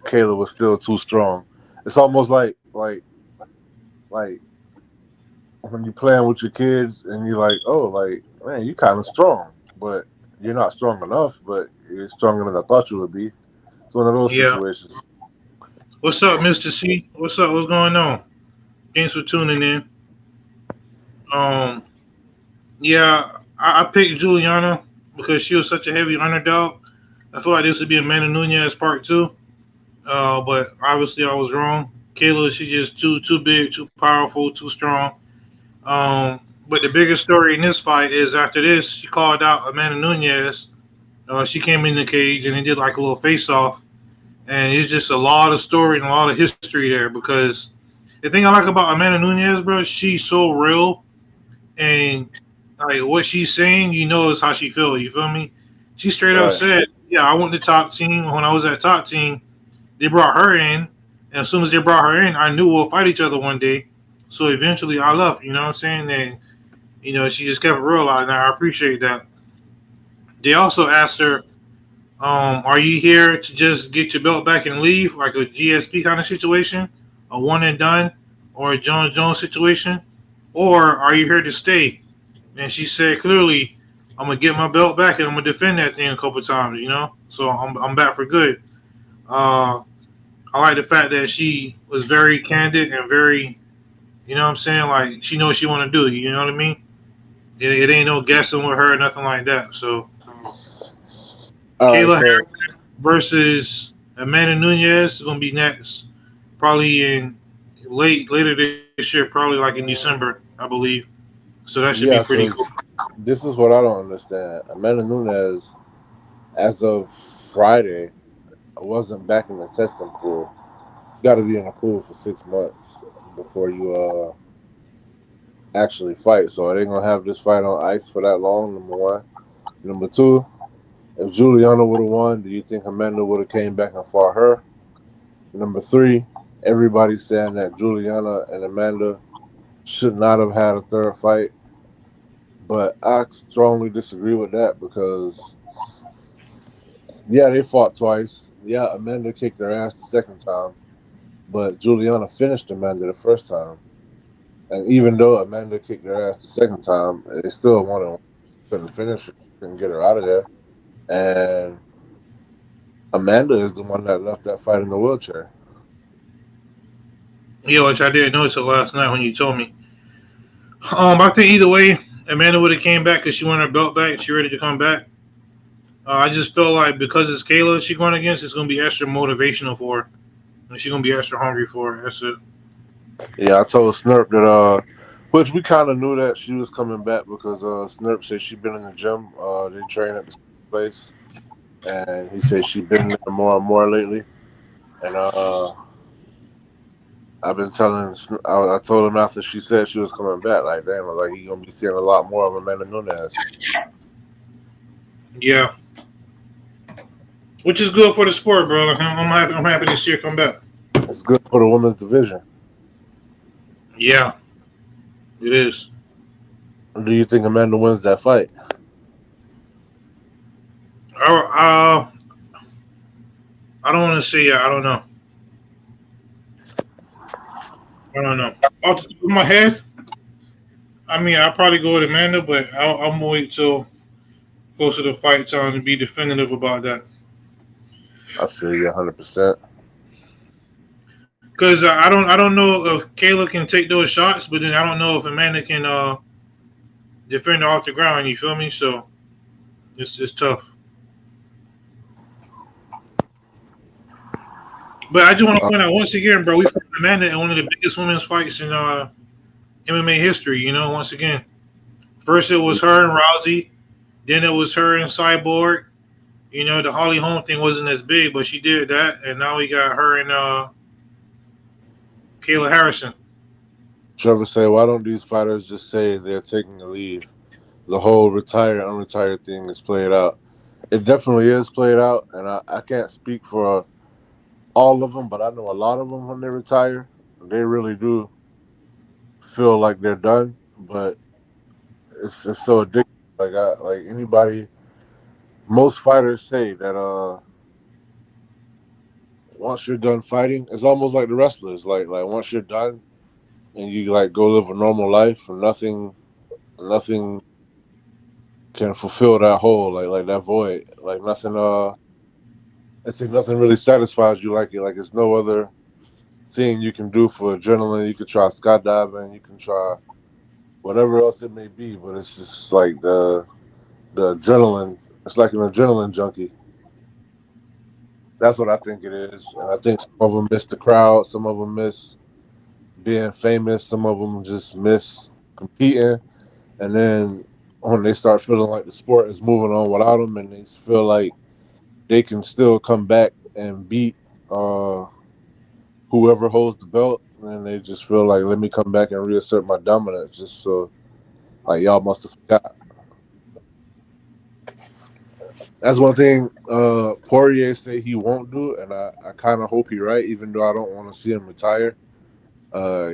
Kayla was still too strong. It's almost like when you're playing with your kids and you're like, oh, like, man, you kind of strong, but you're not strong enough, but you're stronger than I thought you would be. It's one of those Yeah. situations. What's up, Mister C? What's up? What's going on? Thanks for tuning in. Um, yeah, I picked Juliana because she was such a heavy underdog. I feel like this would be Amanda Nunez part two. But obviously I was wrong. Kayla, she just too big, too powerful, too strong. But the biggest story in this fight is after this, she called out Amanda Nunez. She came in the cage and they did like a little face off, and it's just a lot of story and a lot of history there. Because the thing I like about Amanda Nunez, bro, she's so real, and like what she's saying, is how she feels. You feel me? She straight up Right. said, "Yeah, I went to top team. When I was at top team, they brought her in, and as soon as they brought her in, I knew we'll fight each other one day. So eventually, I left. You know what I'm saying? And she just kept it real out, and I appreciate that. They also asked her, "Are you here to just get your belt back and leave, like a GSP kind of situation, a one and done, or a Jones Jones situation, or are you here to stay?" And she said clearly, "I'm gonna get my belt back and I'm gonna defend that thing a couple times. So I'm back for good." Uh, I like the fact that she was very candid and very, what I'm saying, like she knows what she want to do. You know what I mean? It ain't no guessing with her or nothing like that. So All right. Kayla So, Harrison versus Amanda Nunez is gonna be next, probably in later this year, probably like in December, I believe. So that should be yeah, pretty because cool. this is what I don't understand. Amanda Nunes, as of Friday, wasn't back in the testing pool. You got to be in the pool for 6 months before you actually fight. So it ain't gonna have this fight on ice for that long. Number one. Number two, if Juliana would have won, do you think Amanda would have came back and fought her? Number three, everybody's saying that Juliana and Amanda should not have had a third fight, but I strongly disagree with that because yeah, they fought twice. Yeah, Amanda kicked their ass the second time, but Juliana finished Amanda the first time. And even though Amanda kicked their ass the second time, they still won. Couldn't finish her, couldn't get her out of there. And Amanda is the one that left that fight in the wheelchair. Yeah, which I didn't notice it last night when you told me. I think either way, Amanda would have came back because she wanted her belt back and she ready to come back. I just feel like because it's Kayla she's going against, it's gonna be extra motivational for her, and she's gonna be extra hungry for her. That's it. Yeah, I told Snurp that which we kind of knew that she was coming back because Snurp said she'd been in the gym. They train at the place, and he said she'd been there more and more lately. And I've been telling. I told him after she said she was coming back, like damn, I was like he gonna be seeing a lot more of Amanda Nunes. Yeah, which is good for the sport, bro. Like, I'm happy to see her come back. It's good for the women's division. Yeah, it is. Do you think Amanda wins that fight? I don't want to say. I don't know. I don't know. Off the top of my head, I mean, I'll probably go with Amanda, but I'm gonna wait till closer to fight time to be definitive about that. I feel you 100%. Because I don't know if Kayla can take those shots, but then I don't know if Amanda can defend her off the ground. You feel me? So it's tough. But I just want to point out once again, bro, we fought Amanda in one of the biggest women's fights in MMA history. You know, once again, first it was her and Rousey, then it was her and Cyborg. You know, the Holly Holm thing wasn't as big, but she did that, and now we got her and Kayla Harrison. Trevor say, why don't these fighters just say they're taking a leave? The whole retire, unretire thing is played out. It definitely is played out, and I can't speak for all of them, but I know a lot of them when they retire, they really do feel like they're done. But it's just so addictive. Like anybody, most fighters say that once you're done fighting, it's almost like the wrestlers. Like once you're done and you like go live a normal life, and nothing can fulfill that hole, like that void. Like nothing. I think nothing really satisfies you like it. Like it's no other thing you can do for adrenaline. You can try skydiving. You can try whatever else it may be, but it's just like the adrenaline. It's like an adrenaline junkie. That's what I think it is. And I think some of them miss the crowd. Some of them miss being famous. Some of them just miss competing. And then when they start feeling like the sport is moving on without them, and they feel like they can still come back and beat whoever holds the belt, and they just feel like, let me come back and reassert my dominance, just so like y'all must have forgot. That's one thing Poirier say he won't do, and I kind of hope he's right, even though I don't want to see him retire.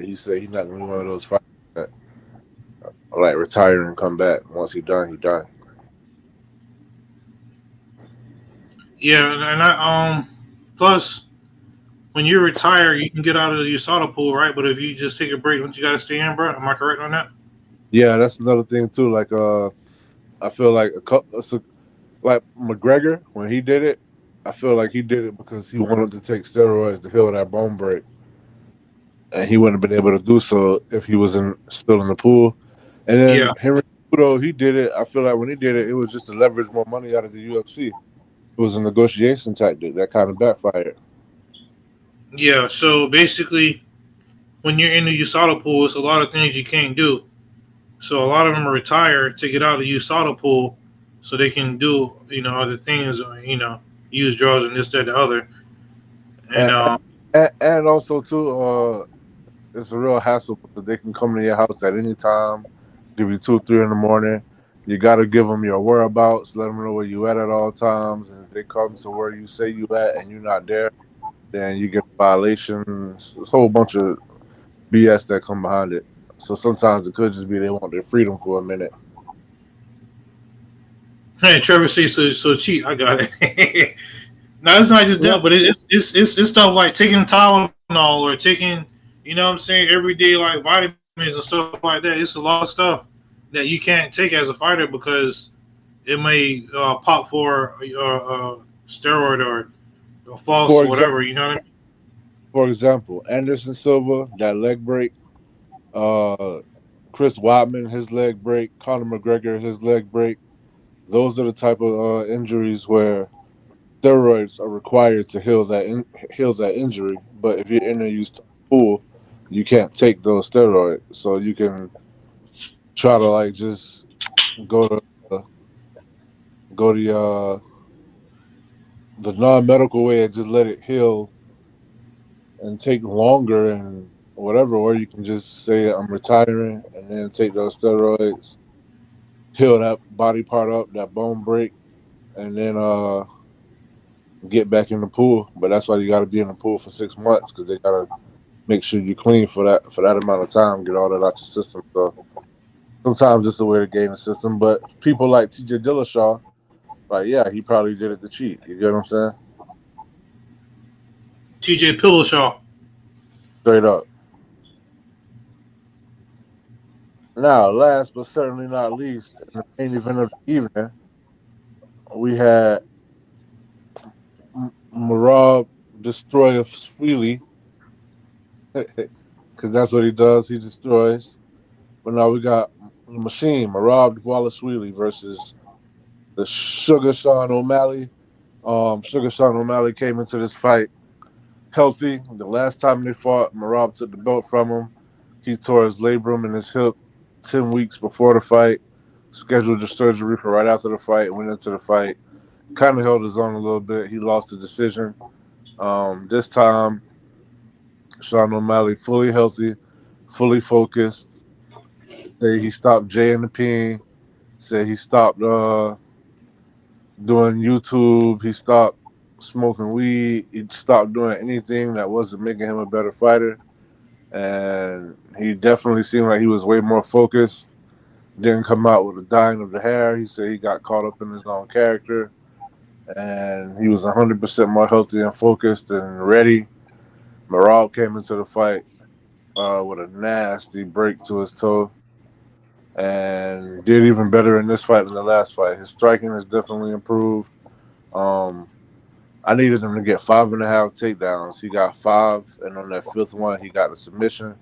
He said he's not going to be one of those fighters that like retire and come back. Once he done, he done. Yeah, and I plus when you retire, you can get out of the USADA pool, right? But if you just take a break, don't you got to stay in, bro? Am I correct on that? Yeah, that's another thing too. Like I feel like like McGregor when he did it, I feel like he did it because he wanted to take steroids to heal that bone break, and he wouldn't have been able to do so if he was still in the pool. And then Henry Cejudo, he did it. I feel like when he did it, it was just to leverage more money out of the UFC. It was a negotiation tactic that kind of backfired. Yeah, so basically, when you're in the USADA pool, it's a lot of things you can't do. So a lot of them are retired to get out of the USADA pool so they can do, other things, use drugs and this, that, the other. And also, too, it's a real hassle because they can come to your house at any time, give you 2, 3 in the morning. You got to give them your whereabouts, let them know where you at all times. And if they come to where you say you at and you're not there, then you get violations. There's a whole bunch of BS that come behind it. So sometimes it could just be they want their freedom for a minute. Hey, Trevor says so cheap. I got it. No, it's not just that, but it's stuff like taking Tylenol or taking, everyday like vitamins and stuff like that. It's a lot of stuff that you can't take as a fighter because it may pop for a steroid or a false or whatever. You know what I mean? For example, Anderson Silva, that leg break. Chris Weidman, his leg break. Conor McGregor, his leg break. Those are the type of injuries where steroids are required to heal that injury. But if you're in a used pool, you can't take those steroids. So you can try to like just go to the non-medical way and just let it heal and take longer and whatever, or you can just say I'm retiring and then take those steroids, heal that body part up, that bone break, and then get back in the pool. But that's why you got to be in the pool for 6 months because they got to make sure you're clean for that amount of time, get all that out your system. So sometimes it's a way to gain the system. But people like TJ Dillashaw, like, yeah, he probably did it to cheat. You get what I'm saying? TJ Dillashaw. Straight up. Now, last but certainly not least, in the main event of the evening, we had Marab Destroyashvili, because that's what he does. He destroys. But now we got the machine, Marab Dvalishvili versus the Sugar Sean O'Malley. Sugar Sean O'Malley came into this fight healthy. The last time they fought, Marab took the belt from him. He tore his labrum in his hip 10 weeks before the fight, scheduled the surgery for right after the fight, went into the fight, kind of held his own a little bit. He lost the decision. This time, Sean O'Malley fully healthy, fully focused. Say he stopped Jay and the Peen. Said he stopped doing YouTube. He stopped smoking weed. He stopped doing anything that wasn't making him a better fighter. And he definitely seemed like he was way more focused. Didn't come out with a dyeing of the hair. He said he got caught up in his own character. And he was 100% more healthy and focused and ready. Marab came into the fight with a nasty break to his toe. And did even better in this fight than the last fight. His striking has definitely improved. I needed him to get 5.5 takedowns. He got 5, and on that 5th one, he got a submission.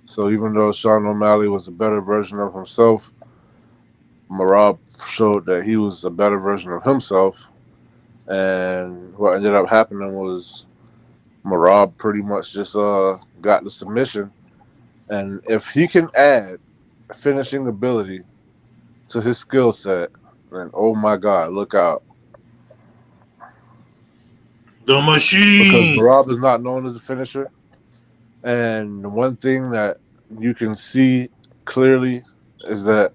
So even though Sean O'Malley was a better version of himself, Marab showed that he was a better version of himself. And what ended up happening was Marab pretty much just got the submission. And if he can add finishing ability to his skill set, then oh my God, look out. The machine. Because Marab is not known as a finisher. And the one thing that you can see clearly is that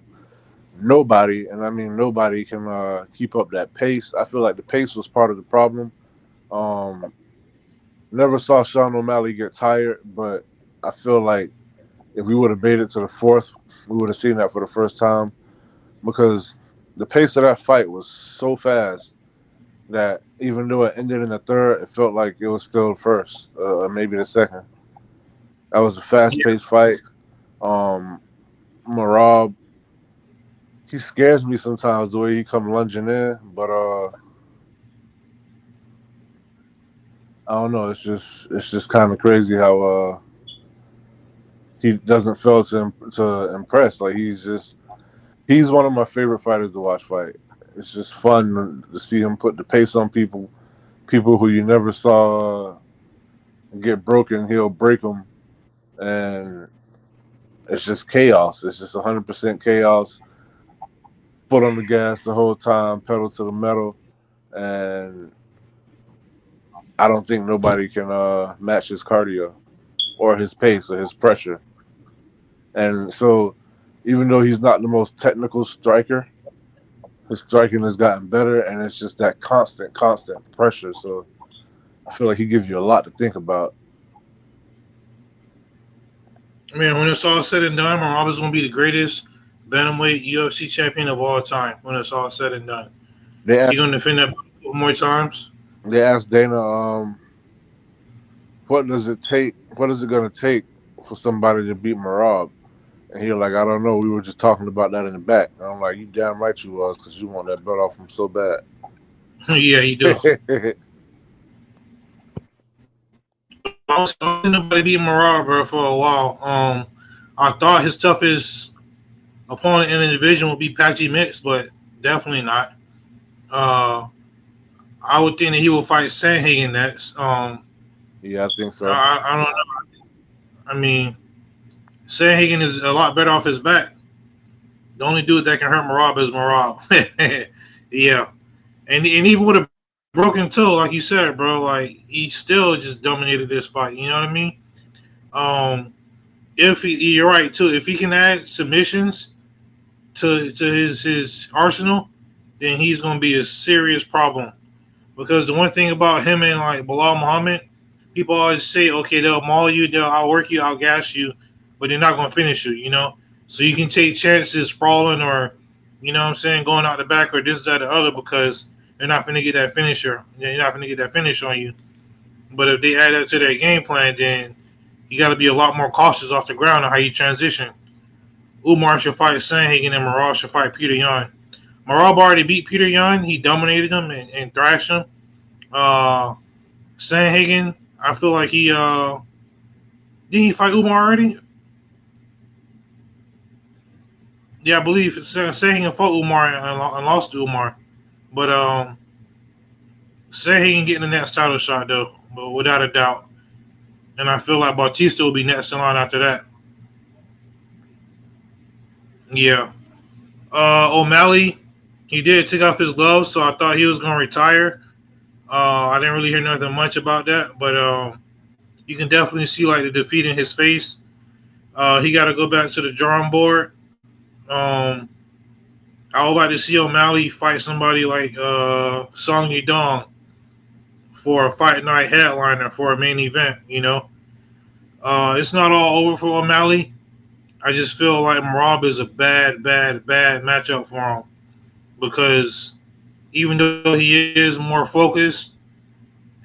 nobody, and I mean nobody, can keep up that pace. I feel like the pace was part of the problem. Never saw Sean O'Malley get tired, but I feel like if we would have made it to the 4th, we would have seen that for the first time, because the pace of that fight was so fast that even though it ended in the 3rd, it felt like it was still the 1st, maybe the 2nd. That was a fast-paced fight. Marab, he scares me sometimes the way he come lunging in, but I don't know. It's just kind of crazy how he doesn't fail to impress. Like he's one of my favorite fighters to watch fight. It's just fun to see him put the pace on people who you never saw get broken. He'll break them, and it's just chaos. It's just 100% chaos. Foot on the gas the whole time, pedal to the metal, and I don't think nobody can match his cardio or his pace or his pressure. And so, even though he's not the most technical striker, his striking has gotten better, and it's just that constant pressure. So, I feel like he gives you a lot to think about. Man, when it's all said and done, Marab is going to be the greatest bantamweight UFC champion of all time. When it's all said and done, he's going to defend that more times. They asked Dana, what does it take? What is it going to take for somebody to beat Marab? And he was like, I don't know. We were just talking about that in the back. And I'm like, you damn right you was, because you want that belt off him so bad. Yeah, he does. I was nobody beat Marab, bro, for a while. I thought his toughest opponent in the division would be Patchy Mix, but definitely not. I would think that he will fight Sandhagen next. Yeah, I think so. I don't know. I mean, Sandhagen is a lot better off his back. The only dude that can hurt Marab is Marab. Yeah. And even with a broken toe, like you said, bro, like he still just dominated this fight. You know what I mean? You're right too. If he can add submissions to his arsenal, then he's gonna be a serious problem. Because the one thing about him and like Bilal Muhammad, people always say, okay, they'll maul you, they'll outwork you, outgas you, but they're not gonna finish you, you know? So you can take chances sprawling or, you know what I'm saying, going out the back or this, that, or the other, because they're not gonna get that finisher. You're not gonna get that finish on you. But if they add that to their game plan, then you gotta be a lot more cautious off the ground on how you transition. Umar should fight Sandhagen and Merab should fight Peter Yan. Merab already beat Peter Yan. He dominated him and thrashed him. Sandhagen, I feel like he didn't he fight Umar already? Yeah, I believe Sandhagen fought Umar and lost to Umar. But Sandhagen getting the next title shot though, but without a doubt. And I feel like Bautista will be next in line after that. Yeah. O'Malley, he did take off his gloves, so I thought he was going to retire. I didn't really hear nothing much about that, but you can definitely see like the defeat in his face. He got to go back to the drawing board. I would like to see O'Malley fight somebody like Song Yudong for a fight night headliner for a main event. You know, it's not all over for O'Malley. I just feel like Merab is a bad matchup for him because even though he is more focused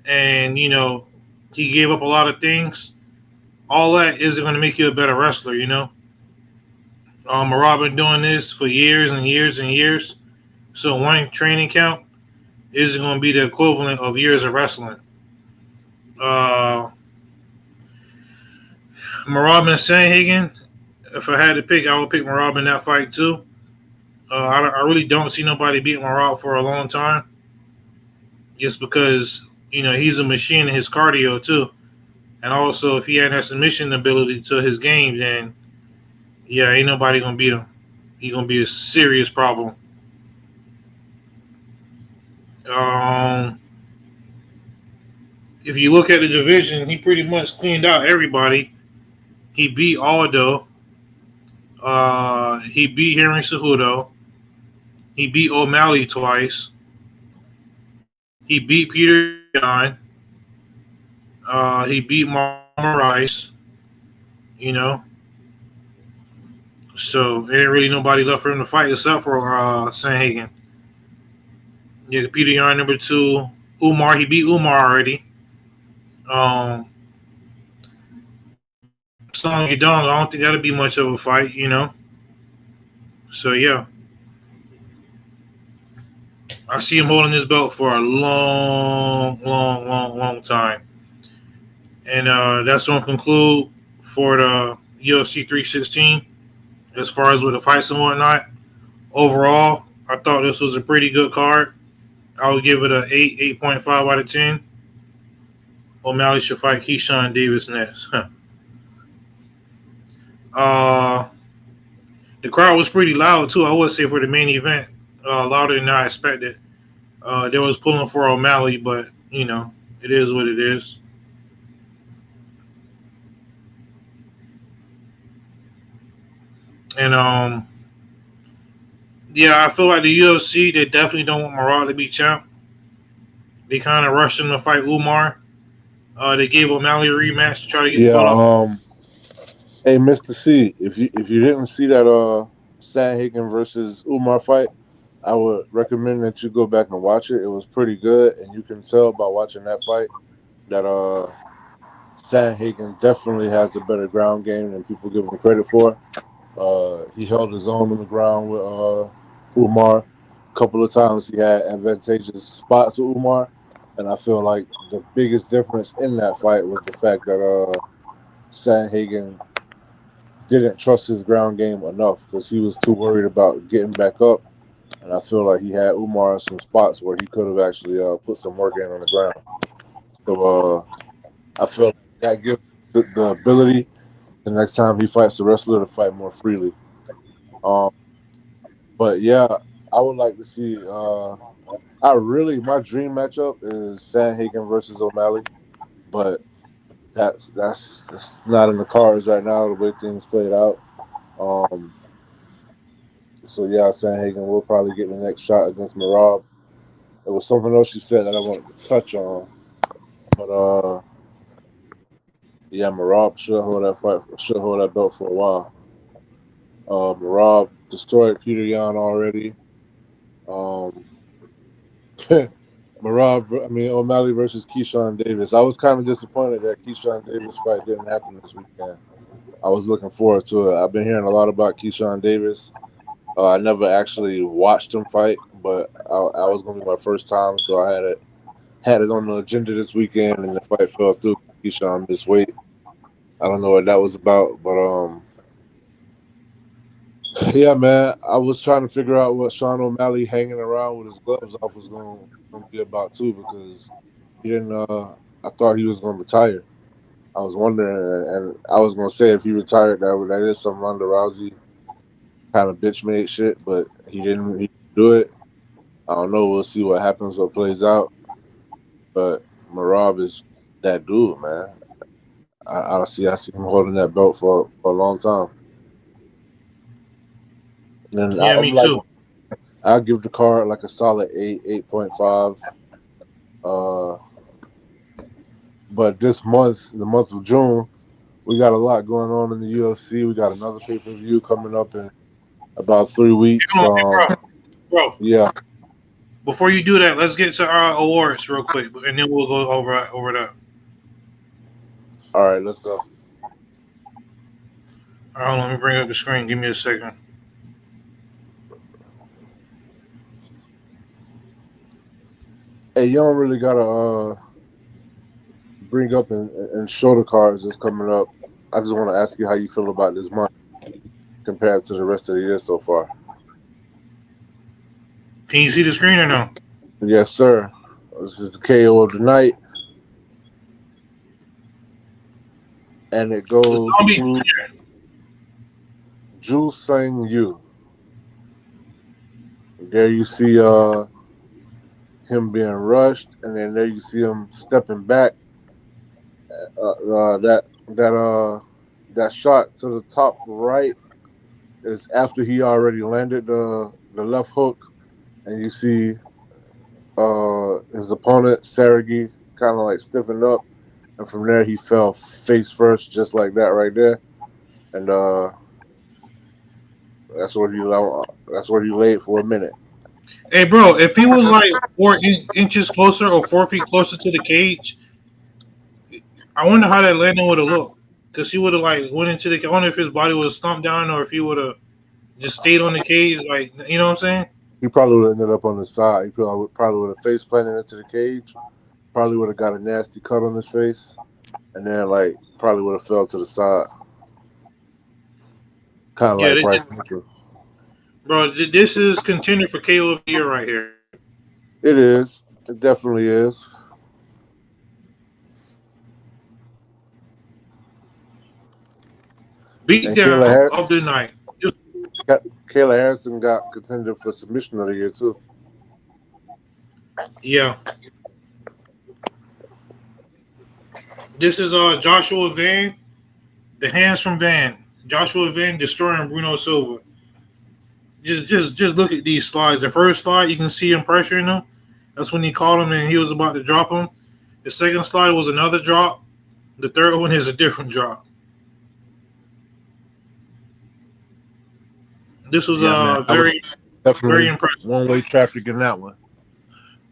and, you know, he gave up a lot of things, all that isn't going to make you a better wrestler, you know. Merab been doing this for years and years and years. So one training camp isn't going to be the equivalent of years of wrestling. Merab and Sandhagen, if I had to pick, I would pick Merab in that fight too. I really don't see nobody beating Merab for a long time. Just because, you know, he's a machine in his cardio too. And also, if he had that submission ability to his game, then, yeah, ain't nobody going to beat him. He's going to be a serious problem. If you look at the division, he pretty much cleaned out everybody. He beat Aldo. He beat Henry Cejudo. He beat O'Malley twice. He beat Peter Yan. He beat Marlon Rice. You know. So there ain't really nobody left for him to fight except for Sandhagen. Yeah, Peter Yan number 2. Umar, he beat Umar already. Song Yudong, I don't think that'll be much of a fight, you know. So yeah. I see him holding this belt for a long time. And that's going to conclude for the UFC 316 as far as with the fights and whatnot. Overall, I thought this was a pretty good card. I would give it an 8.5 out of 10. O'Malley should fight Keyshawn Davis next. The crowd was pretty loud, too, I would say, for the main event. Louder than I expected. They was pulling for O'Malley, but, you know, it is what it is. And, yeah, I feel like the UFC, they definitely don't want Merab to be champ. They kind of rushed him to fight Umar. They gave O'Malley a rematch to try to get the belt up. Hey, Mr. C, if you didn't see that Sandhagen versus Umar fight, I would recommend that you go back and watch it. It was pretty good, and you can tell by watching that fight that Sandhagen definitely has a better ground game than people give him credit for. He held his own on the ground with Umar. A couple of times he had advantageous spots with Umar, and I feel like the biggest difference in that fight was the fact that Sandhagen didn't trust his ground game enough because he was too worried about getting back up. And I feel like he had Umar in some spots where he could have actually put some work in on the ground. So I feel like that gives the ability the next time he fights the wrestler to fight more freely. But yeah, I would like to see. My dream matchup is Sandhagen versus O'Malley, but that's not in the cards right now. The way things played out. So yeah, Sandhagen will probably get the next shot against Merab. There was something else you said that I wanted to touch on, but yeah, Merab should hold that belt for a while. Merab destroyed Peter Yan already. O'Malley versus Keyshawn Davis. I was kind of disappointed that Keyshawn Davis fight didn't happen this weekend. I was looking forward to it. I've been hearing a lot about Keyshawn Davis. I never actually watched him fight, but I was going to be my first time, so I had it on the agenda this weekend, and the fight fell through. Keyshawn missed weight. I don't know what that was about, but yeah, man. I was trying to figure out what Sean O'Malley hanging around with his gloves off was going to be about too, because he didn't. I thought he was going to retire. I was wondering, and I was going to say if he retired, that is some Ronda Rousey kind of bitch made shit, but he didn't do it. I don't know. We'll see what happens, what plays out. But Marab is that dude, man. I see him holding that belt for a long time. And Yeah, me too. I'll give the card like a solid 8.5. But this month, the month of June, we got a lot going on in the UFC. We got another pay-per-view coming up in about 3 weeks. Bro. Yeah. Before you do that, let's get to our awards real quick, and then we'll go over that. All right, let's go. All right, let me bring up the screen. Give me a second. Hey, you don't really gotta bring up and show the cards that's coming up. I just want to ask you how you feel about this month compared to the rest of the year so far. Can you see the screen or no? Yes, sir. This is the KO of the night. And it goes to Ju Sang Yu. There you see him being rushed, and then there you see him stepping back. That shot to the top right is after he already landed the left hook, and you see his opponent Sergey kind of like stiffened up, and from there he fell face first, just like that right there, and that's where he laid for a minute. Hey, bro, if he was like 4 inches closer or 4 feet closer to the cage, I wonder how that landing would have looked. Because he would have like went into the. I wonder if his body would have stomped down or if he would have just stayed on the cage. Like, you know what I'm saying? He probably would have ended up on the side. He probably would have face planted into the cage. Probably would have got a nasty cut on his face, and then like probably would have fell to the side. Kind of like Bryce Mitchell. Bro, this is contender for KO of the year right here. It is. It definitely is. Beat down of the night. Kayla Harrison got contender for submission of the year too. Yeah. This is Joshua Van, the hands from Van. Joshua Van destroying Bruno Silva. Just look at these slides. The first slide, you can see him pressuring him. That's when he called him and he was about to drop him. The second slide was another drop. The third one is a different drop. This was very impressive. One-way traffic in that one,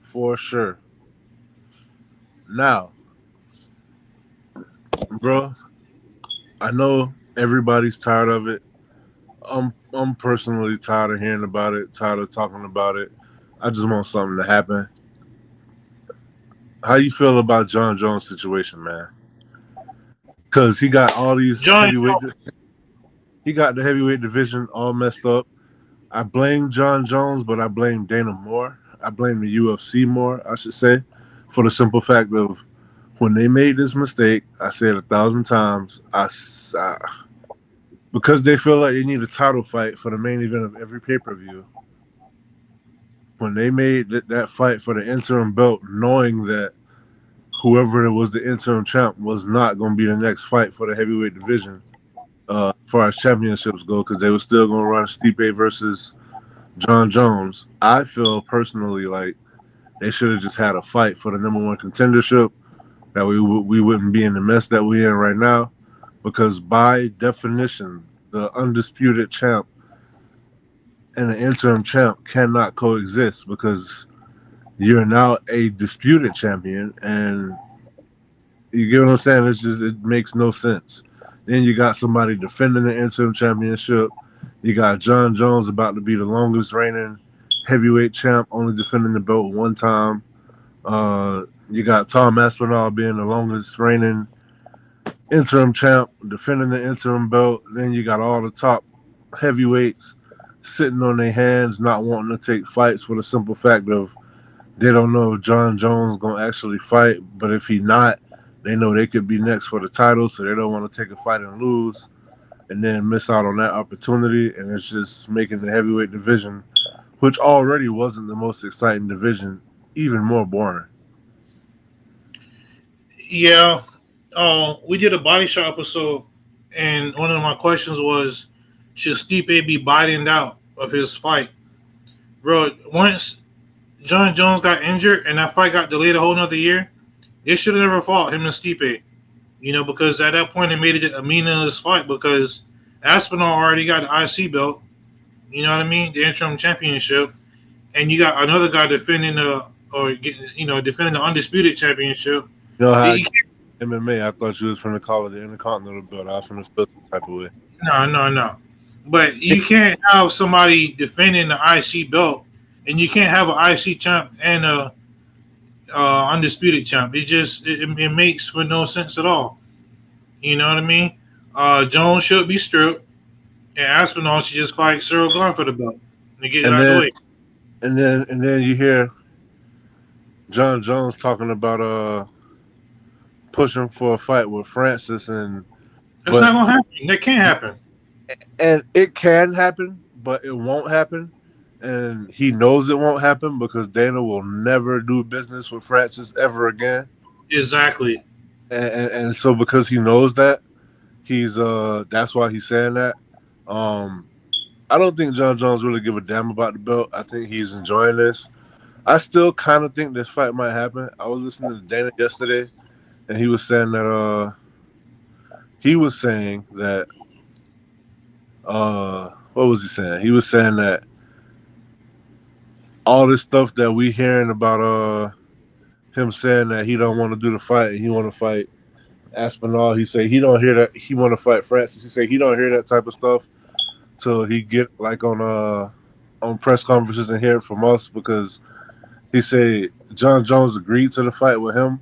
for sure. Now, bro, I know everybody's tired of it. I'm personally tired of hearing about it, tired of talking about it. I just want something to happen. How you feel about John Jones' situation, man? Because he got all these he got the heavyweight division all messed up. I blame John Jones, but I blame Dana more. I blame the UFC more, I should say, for the simple fact of when they made this mistake, I said 1,000 times, because they feel like they need a title fight for the main event of every pay-per-view. When they made that fight for the interim belt, knowing that whoever was the interim champ was not going to be the next fight for the heavyweight division, as far as championships go, because they were still going to run Stipe versus John Jones. I feel personally like they should have just had a fight for the #1 contendership. That we wouldn't be in the mess that we're in right now, because by definition, the undisputed champ and the interim champ cannot coexist, because you're now a disputed champion, and you get what I'm saying? It makes no sense. Then you got somebody defending the interim championship. You got John Jones about to be the longest reigning heavyweight champ, only defending the belt one time. You got Tom Aspinall being the longest reigning interim champ, defending the interim belt. Then you got all the top heavyweights sitting on their hands, not wanting to take fights for the simple fact of they don't know if John Jones gonna actually fight. But if he not, they know they could be next for the title, so they don't want to take a fight and lose, and then miss out on that opportunity. And it's just making the heavyweight division, which already wasn't the most exciting division, even more boring. Yeah. We did a body shot episode, and one of my questions was, should Stipe be biting out of his fight? Bro, once John Jones got injured and that fight got delayed a whole nother year, they should have never fought him and Stipe. Because at that point it made it a meaningless fight because Aspinall already got the IC belt, you know what I mean? The interim championship. And you got another guy defending defending the undisputed championship. You know how MMA, I thought you was from the call of the Intercontinental belt. I was from the special type of way. No. But you can't have somebody defending the IC belt, and you can't have an IC champ and a undisputed champ. It makes for no sense at all. You know what I mean? Jones should be stripped, and Aspinall should just fight Cyril Gahn for the belt to get it out of the way. And then you hear John Jones talking about pushing for a fight with Francis, and that's not gonna happen. That can't happen. And it can happen, but it won't happen. And he knows it won't happen because Dana will never do business with Francis ever again. Exactly. And so because he knows that, he's that's why he's saying that. I don't think John Jones really give a damn about the belt. I think he's enjoying this. I still kind of think this fight might happen. I was listening to Dana yesterday, and he was saying that what was he saying? He was saying that all this stuff that we hearing about him saying that he don't want to do the fight and he want to fight Aspinall. He said he don't hear that he want to fight Francis. He said he don't hear that type of stuff till he get like on press conferences and hear it from us, because he said John Jones agreed to the fight with him,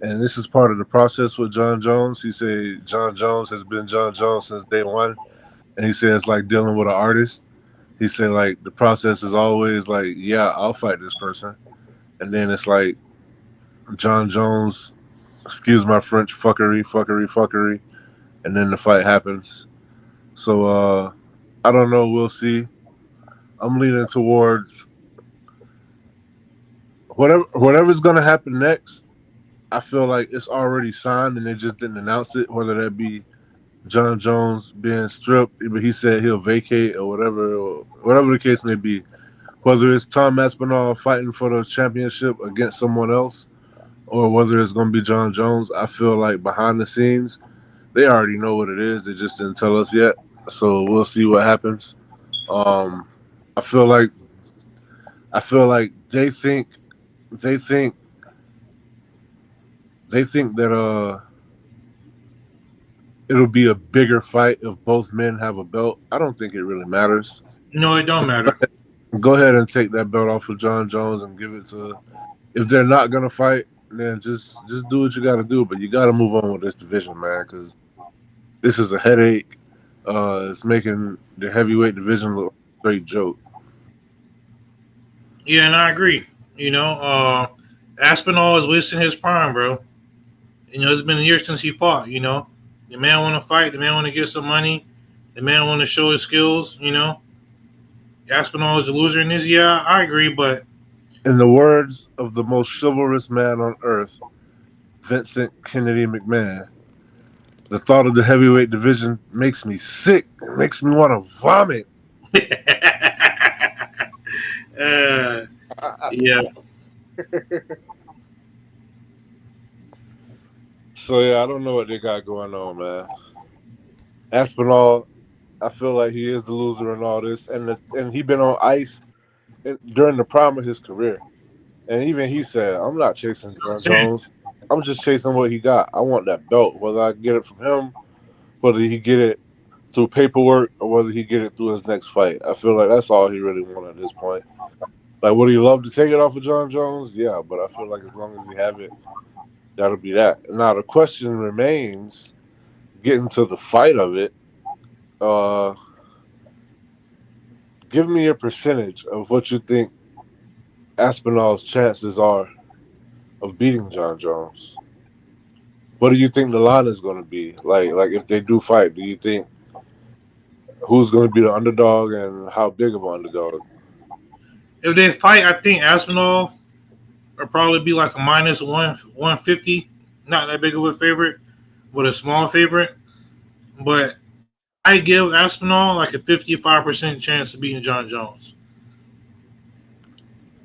and this is part of the process with John Jones. He said John Jones has been John Jones since day one, and he said it's like dealing with an artist. He said like the process is always like, yeah, I'll fight this person, and then it's like John Jones, excuse my French, fuckery, and then the fight happens. So I don't know. We'll see. I'm leaning towards whatever's gonna happen next. I feel like it's already signed and they just didn't announce it. Whether that be John Jones being stripped, but he said he'll vacate or whatever the case may be. Whether it's Tom Aspinall fighting for the championship against someone else, or whether it's going to be John Jones, I feel like behind the scenes, they already know what it is. They just didn't tell us yet. So we'll see what happens. I feel like they think that it'll be a bigger fight if both men have a belt. I don't think it really matters. No, it don't matter. Go ahead and take that belt off of John Jones and give it to. If they're not gonna fight, then just do what you got to do. But you got to move on with this division, man, because this is a headache. It's making the heavyweight division look a straight joke. Yeah, and I agree. Aspinall is wasting his prime, bro. It's been a year since he fought. The man want to fight. The man want to get some money. The man want to show his skills. Aspinall is the loser in this. Yeah, I agree, but in the words of the most chivalrous man on earth, Vincent Kennedy McMahon, the thought of the heavyweight division makes me sick. It makes me want to vomit. Yeah. So, yeah, I don't know what they got going on, man. Aspinall, I feel like he is the loser in all this. And he been on ice during the prime of his career. And even he said, I'm not chasing John Jones. I'm just chasing what he got. I want that belt. Whether I get it from him, whether he get it through paperwork or whether he get it through his next fight. I feel like that's all he really wanted at this point. Like, would he love to take it off of John Jones? Yeah, but I feel like as long as he have it, that'll be that. Now the question remains, getting to the fight of it, give me a percentage of what you think Aspinall's chances are of beating John Jones. What do you think the line is going to be? Like if they do fight, do you think who's going to be the underdog and how big of an underdog? If they fight, I think Aspinall will probably be like a minus 150. Not that big of a favorite, but a small favorite. But I give Aspinall like a 55% chance of beating John Jones.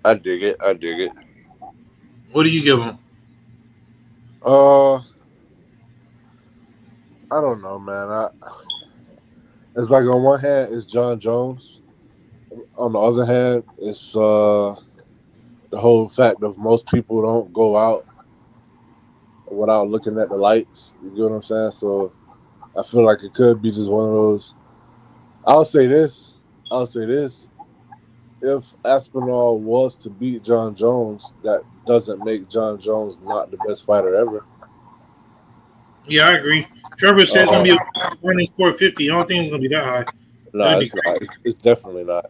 I dig it. What do you give him? I don't know, man. It's like on one hand, it's John Jones. On the other hand, it's the whole fact of most people don't go out without looking at the lights. You get what I'm saying? So I feel like it could be just one of those. I'll say this. If Aspinall was to beat John Jones, that doesn't make John Jones not the best fighter ever. Yeah, I agree. Trevor says it's going to be a minus 450. I don't think it's going to be that high. No, it's not. It's definitely not.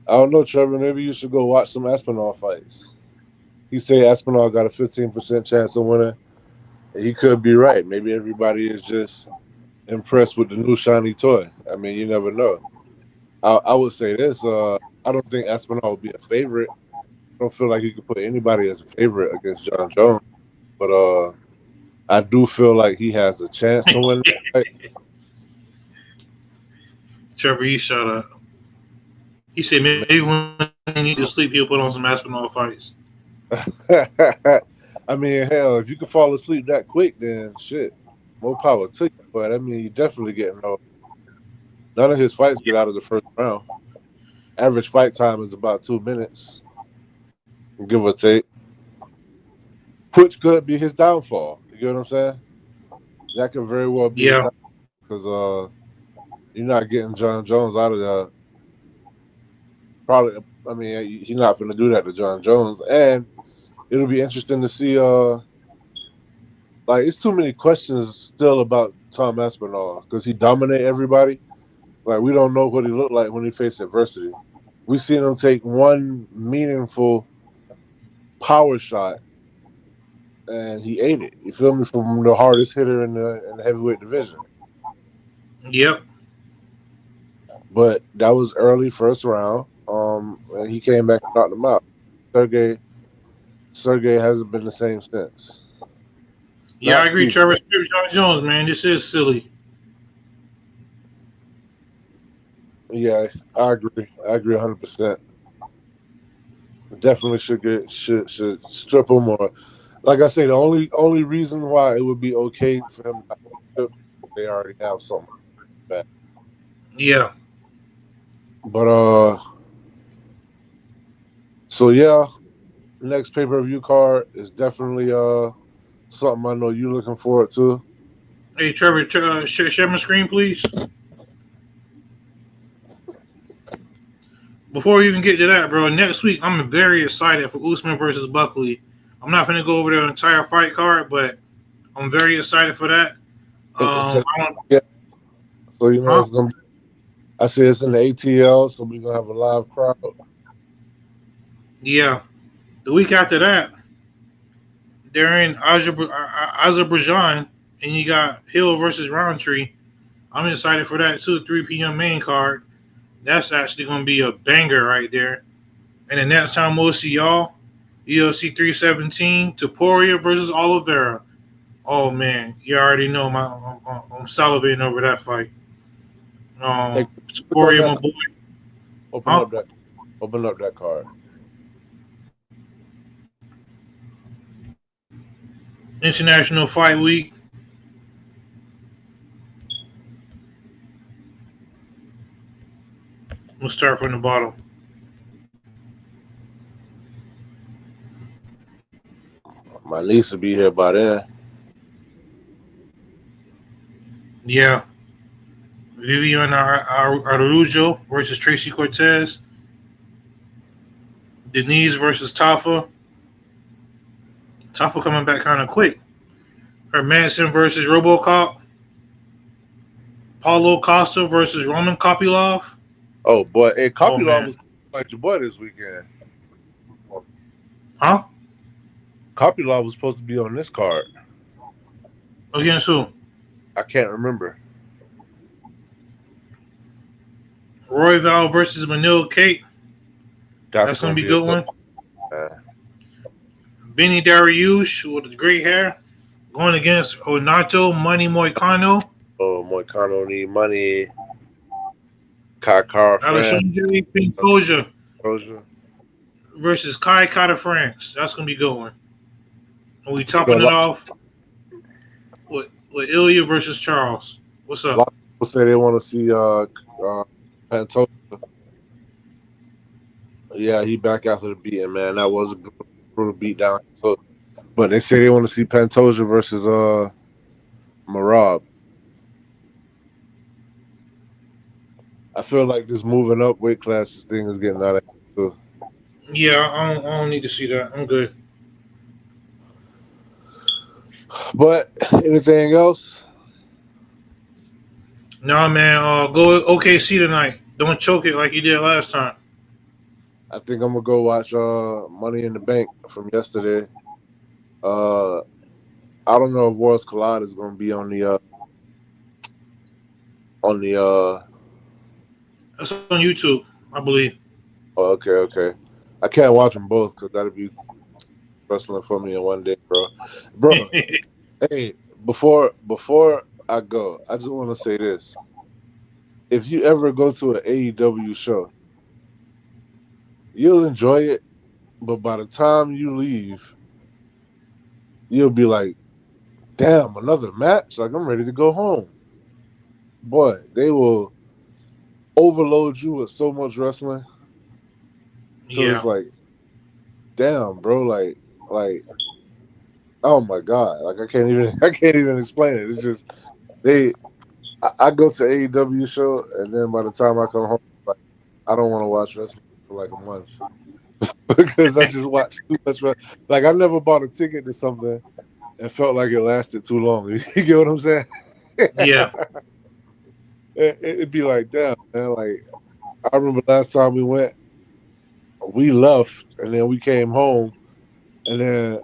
I don't know, Trevor. Maybe you should go watch some Aspinall fights. He say Aspinall got a 15% chance of winning. He could be right. Maybe everybody is just impressed with the new shiny toy. I mean, you never know. I would say this. I don't think Aspinall would be a favorite. I don't feel like you could put anybody as a favorite against John Jones. But I do feel like he has a chance to win that fight. Trevor, he shut up. He said maybe when he need to sleep, he'll put on some Aspinall fights. I mean, hell, if you can fall asleep that quick, then shit, more power to you. But I mean, you definitely getting old. None of his fights get out of the first round. Average fight time is about 2 minutes, give or take. Which could be his downfall. You get what I'm saying? That could very well be. Yeah. Because you're not getting John Jones out of there. Probably, I mean, he's not going to do that to John Jones. And it'll be interesting to see, like, it's too many questions still about Tom Aspinall because he dominated everybody. Like, we don't know what he looked like when he faced adversity. We seen him take one meaningful power shot, and he ate it. You feel me? From the hardest hitter in the heavyweight division. Yep. But that was early first round. And he came back and knocked him out. Sergey hasn't been the same since. Yeah, I agree, Trevor. John Jones, man, this is silly. Yeah, I agree. I agree 100%. Definitely should strip him, or like I say, the only reason why it would be okay for him not to strip, they already have something back. Yeah. But so yeah, next pay-per-view card is definitely something I know you're looking forward to. Hey, Trevor, share my screen, please. Before we even get to that, bro, next week I'm very excited for Usman versus Buckley. I'm not going to go over the entire fight card, but I'm very excited for that. Yeah. So you know it's gonna be. I say it's in the ATL, so we're gonna have a live crowd. Yeah. The week after that, they're in Azerbaijan, and you got Hill versus Roundtree. I'm excited for that too. 3 p.m. main card. That's actually going to be a banger right there. And the next time we'll see y'all, UFC 317, Topuria versus Oliveira. Oh, man. You already know I'm salivating over that fight. Hey, Topuria, my boy. Open up that card. International Fight Week. We'll start from the bottom. My niece will be here by then. Yeah. Vivian Araujo versus Tracy Cortez. Denise versus Tafa. Tafa coming back kind of quick. Hermanson versus RoboCop. Paulo Costa versus Roman Kopylov. Oh boy, hey, Oh Kopylov man. was like your boy this weekend. Huh? Kopylov was supposed to be on this card. Against who? I can't remember. Roy Val versus Manil Kate. That's gonna be a good one. Benny Dariush with the great hair going against Onato Money Moicano. Oh, Moicano need money. Kakar Alexandre Pincoja versus Kai Kata France. That's gonna be a good one. And we topping it off with Ilya versus Charles. What's up? A lot of people say they want to see Pantoja. Yeah, he back after the beating, man. That was a brutal beat down. But they say they want to see Pantoja versus Marab. I feel like this moving up weight classes thing is getting out of hand too. Yeah, I don't need to see that. I'm good. But anything else? Nah, man. Go OKC tonight. Don't choke it like you did last time. I think I'm gonna go watch Money in the Bank from yesterday. I don't know if Worlds Collide is gonna be on the That's on YouTube, I believe. Oh, okay. I can't watch them both because that'd be wrestling for me in one day, bro. Hey, before I go, I just want to say this: if you ever go to an AEW show, you'll enjoy it, but by the time you leave, you'll be like, "Damn, another match! Like I'm ready to go home." Boy, they will overload you with so much wrestling. So Yeah. it's like, damn, bro, like, oh my god, like I can't even explain it. It's just I go to AEW show and then by the time I come home, like I don't want to watch wrestling for like a month because I just watch too much wrestling. Like I never bought a ticket to something and felt like it lasted too long. You get what I'm saying? Yeah. It'd be like, damn, man. Like I remember last time we went, we left and then we came home and then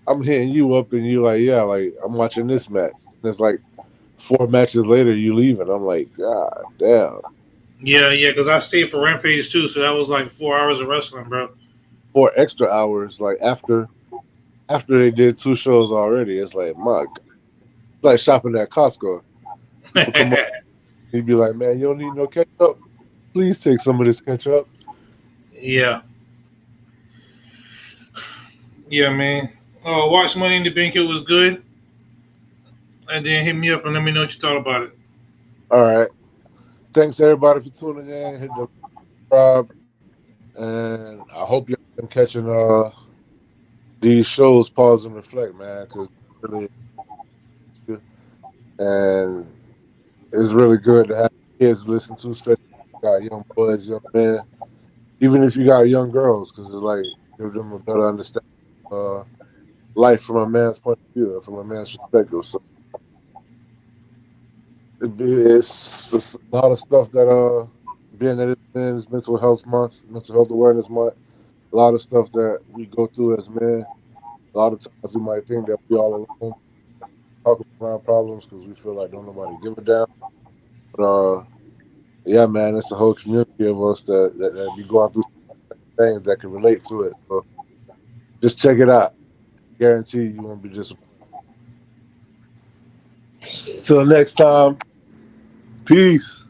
I'm hitting you up and you're like, yeah, like I'm watching this match. And it's like 4 matches later you leaving. I'm like, god damn. Yeah, because I stayed for Rampage too, so that was like 4 hours of wrestling, bro. 4 extra hours, like after they did 2 shows already. It's like, my god. It's like shopping at Costco. People come up, he'd be like, man, you don't need no ketchup? Please take some of this ketchup. Yeah. Yeah, man. Watch Money in the Bank. It was good. And then hit me up and let me know what you thought about it. All right. Thanks everybody for tuning in. Hit the subscribe. And I hope y'all been catching these shows, pause and reflect, man, because really, and it's really good to have kids listen to, especially if you got young boys, young men, even if you got young girls, because it's like give them a better understanding of life from a man's point of view, from a man's perspective. So it's just a lot of stuff that being that it's Men's Mental Health Month, Mental Health Awareness Month, a lot of stuff that we go through as men. A lot of times we might think that we all alone talking around problems because we feel like don't nobody give a damn. But yeah, man, it's a whole community of us that be going through things that can relate to it. So just check it out. Guarantee you won't be disappointed. Till next time, peace.